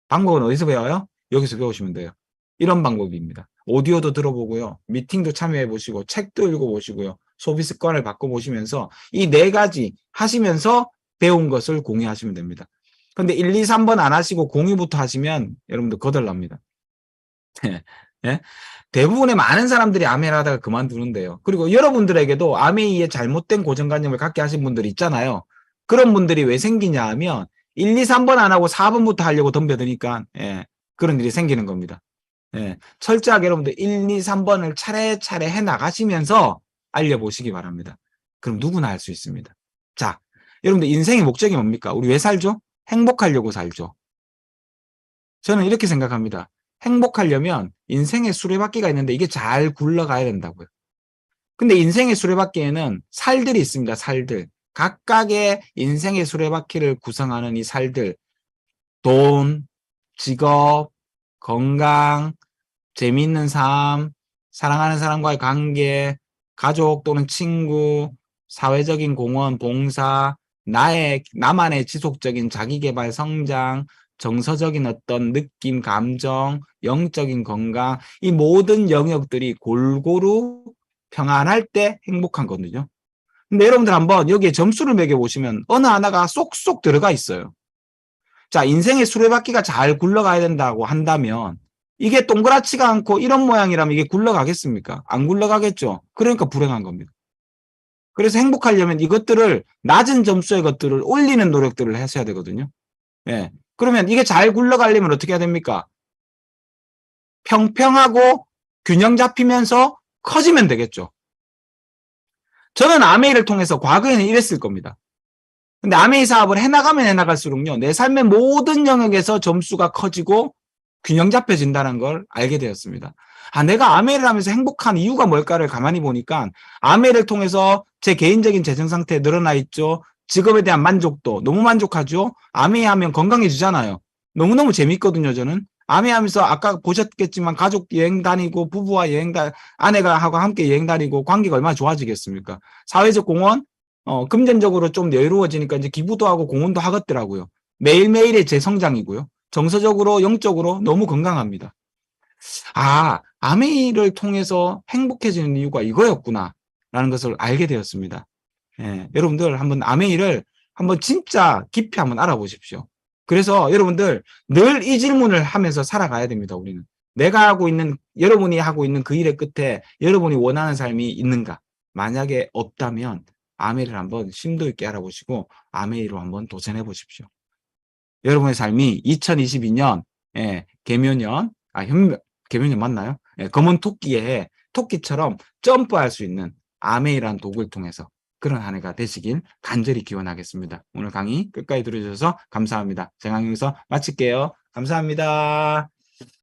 방법은 어디서 배워요? 여기서 배우시면 돼요. 이런 방법입니다. 오디오도 들어보고요. 미팅도 참여해보시고 책도 읽어보시고요. 소비 습관을 바꿔보시면서 이 4가지 하시면서 배운 것을 공유하시면 됩니다. 근데 1, 2, 3번 안 하시고 공유부터 하시면 여러분들 거덜납니다. 예? 대부분의 많은 사람들이 아메이를 하다가 그만두는데요. 그리고 여러분들에게도 아메이의 잘못된 고정관념을 갖게 하신 분들이 있잖아요. 그런 분들이 왜 생기냐 하면 1, 2, 3번 안 하고 4번부터 하려고 덤벼드니까 예, 그런 일이 생기는 겁니다. 예, 철저하게 여러분들 1, 2, 3번을 차례차례 해 나가시면서 알려보시기 바랍니다. 그럼 누구나 할 수 있습니다. 자, 여러분들 인생의 목적이 뭡니까? 우리 왜 살죠? 행복하려고 살죠. 저는 이렇게 생각합니다. 행복하려면 인생의 수레바퀴가 있는데 이게 잘 굴러가야 된다고요. 근데 인생의 수레바퀴에는 살들이 있습니다. 살들. 각각의 인생의 수레바퀴를 구성하는 이 살들. 돈, 직업, 건강, 재미있는 삶, 사랑하는 사람과의 관계, 가족 또는 친구, 사회적인 공헌, 봉사, 나만의 지속적인 자기계발 성장, 정서적인 어떤 느낌, 감정, 영적인 건강, 이 모든 영역들이 골고루 평안할 때 행복한 거거든요. 근데 여러분들 한번 여기에 점수를 매겨보시면 어느 하나가 쏙쏙 들어가 있어요. 자, 인생의 수레바퀴가 잘 굴러가야 된다고 한다면 이게 동그랗지가 않고 이런 모양이라면 이게 굴러가겠습니까? 안 굴러가겠죠. 그러니까 불행한 겁니다. 그래서 행복하려면 이것들을 낮은 점수의 것들을 올리는 노력들을 하셔야 되거든요. 예. 그러면 이게 잘 굴러가려면 어떻게 해야 됩니까? 평평하고 균형 잡히면서 커지면 되겠죠. 저는 아메이를 통해서 과거에는 이랬을 겁니다. 근데 아메이 사업을 해나가면 해나갈수록요, 내 삶의 모든 영역에서 점수가 커지고 균형 잡혀진다는 걸 알게 되었습니다. 아, 내가 아메이를 하면서 행복한 이유가 뭘까를 가만히 보니까 아메이를 통해서 제 개인적인 재정 상태 늘어나 있죠. 직업에 대한 만족도 너무 만족하죠. 아메이 하면 건강해지잖아요. 너무너무 재밌거든요, 저는. 아메이 하면서 아까 보셨겠지만 가족 여행 다니고 부부와 아내가 하고 함께 여행 다니고 관계가 얼마나 좋아지겠습니까? 사회적 공헌, 금전적으로 좀 여유로워지니까 이제 기부도 하고 공헌도 하겠더라고요. 매일매일의 제 성장이고요. 정서적으로, 영적으로 너무 건강합니다. 아, 아메이를 통해서 행복해지는 이유가 이거였구나. 라는 것을 알게 되었습니다. 예, 여러분들 한번 아메이를 한번 진짜 깊이 한번 알아보십시오. 그래서 여러분들 늘 이 질문을 하면서 살아가야 됩니다, 우리는. 여러분이 하고 있는 그 일의 끝에 여러분이 원하는 삶이 있는가? 만약에 없다면 아메이를 한번 심도 있게 알아보시고 아메이로 한번 도전해 보십시오. 여러분의 삶이 2022년, 예, 개묘년 맞나요? 예, 검은 토끼의 토끼처럼 점프할 수 있는 아메이라는 도구를 통해서 그런 한 해가 되시길 간절히 기원하겠습니다. 오늘 강의 끝까지 들어주셔서 감사합니다. 제가 여기서 마칠게요. 감사합니다.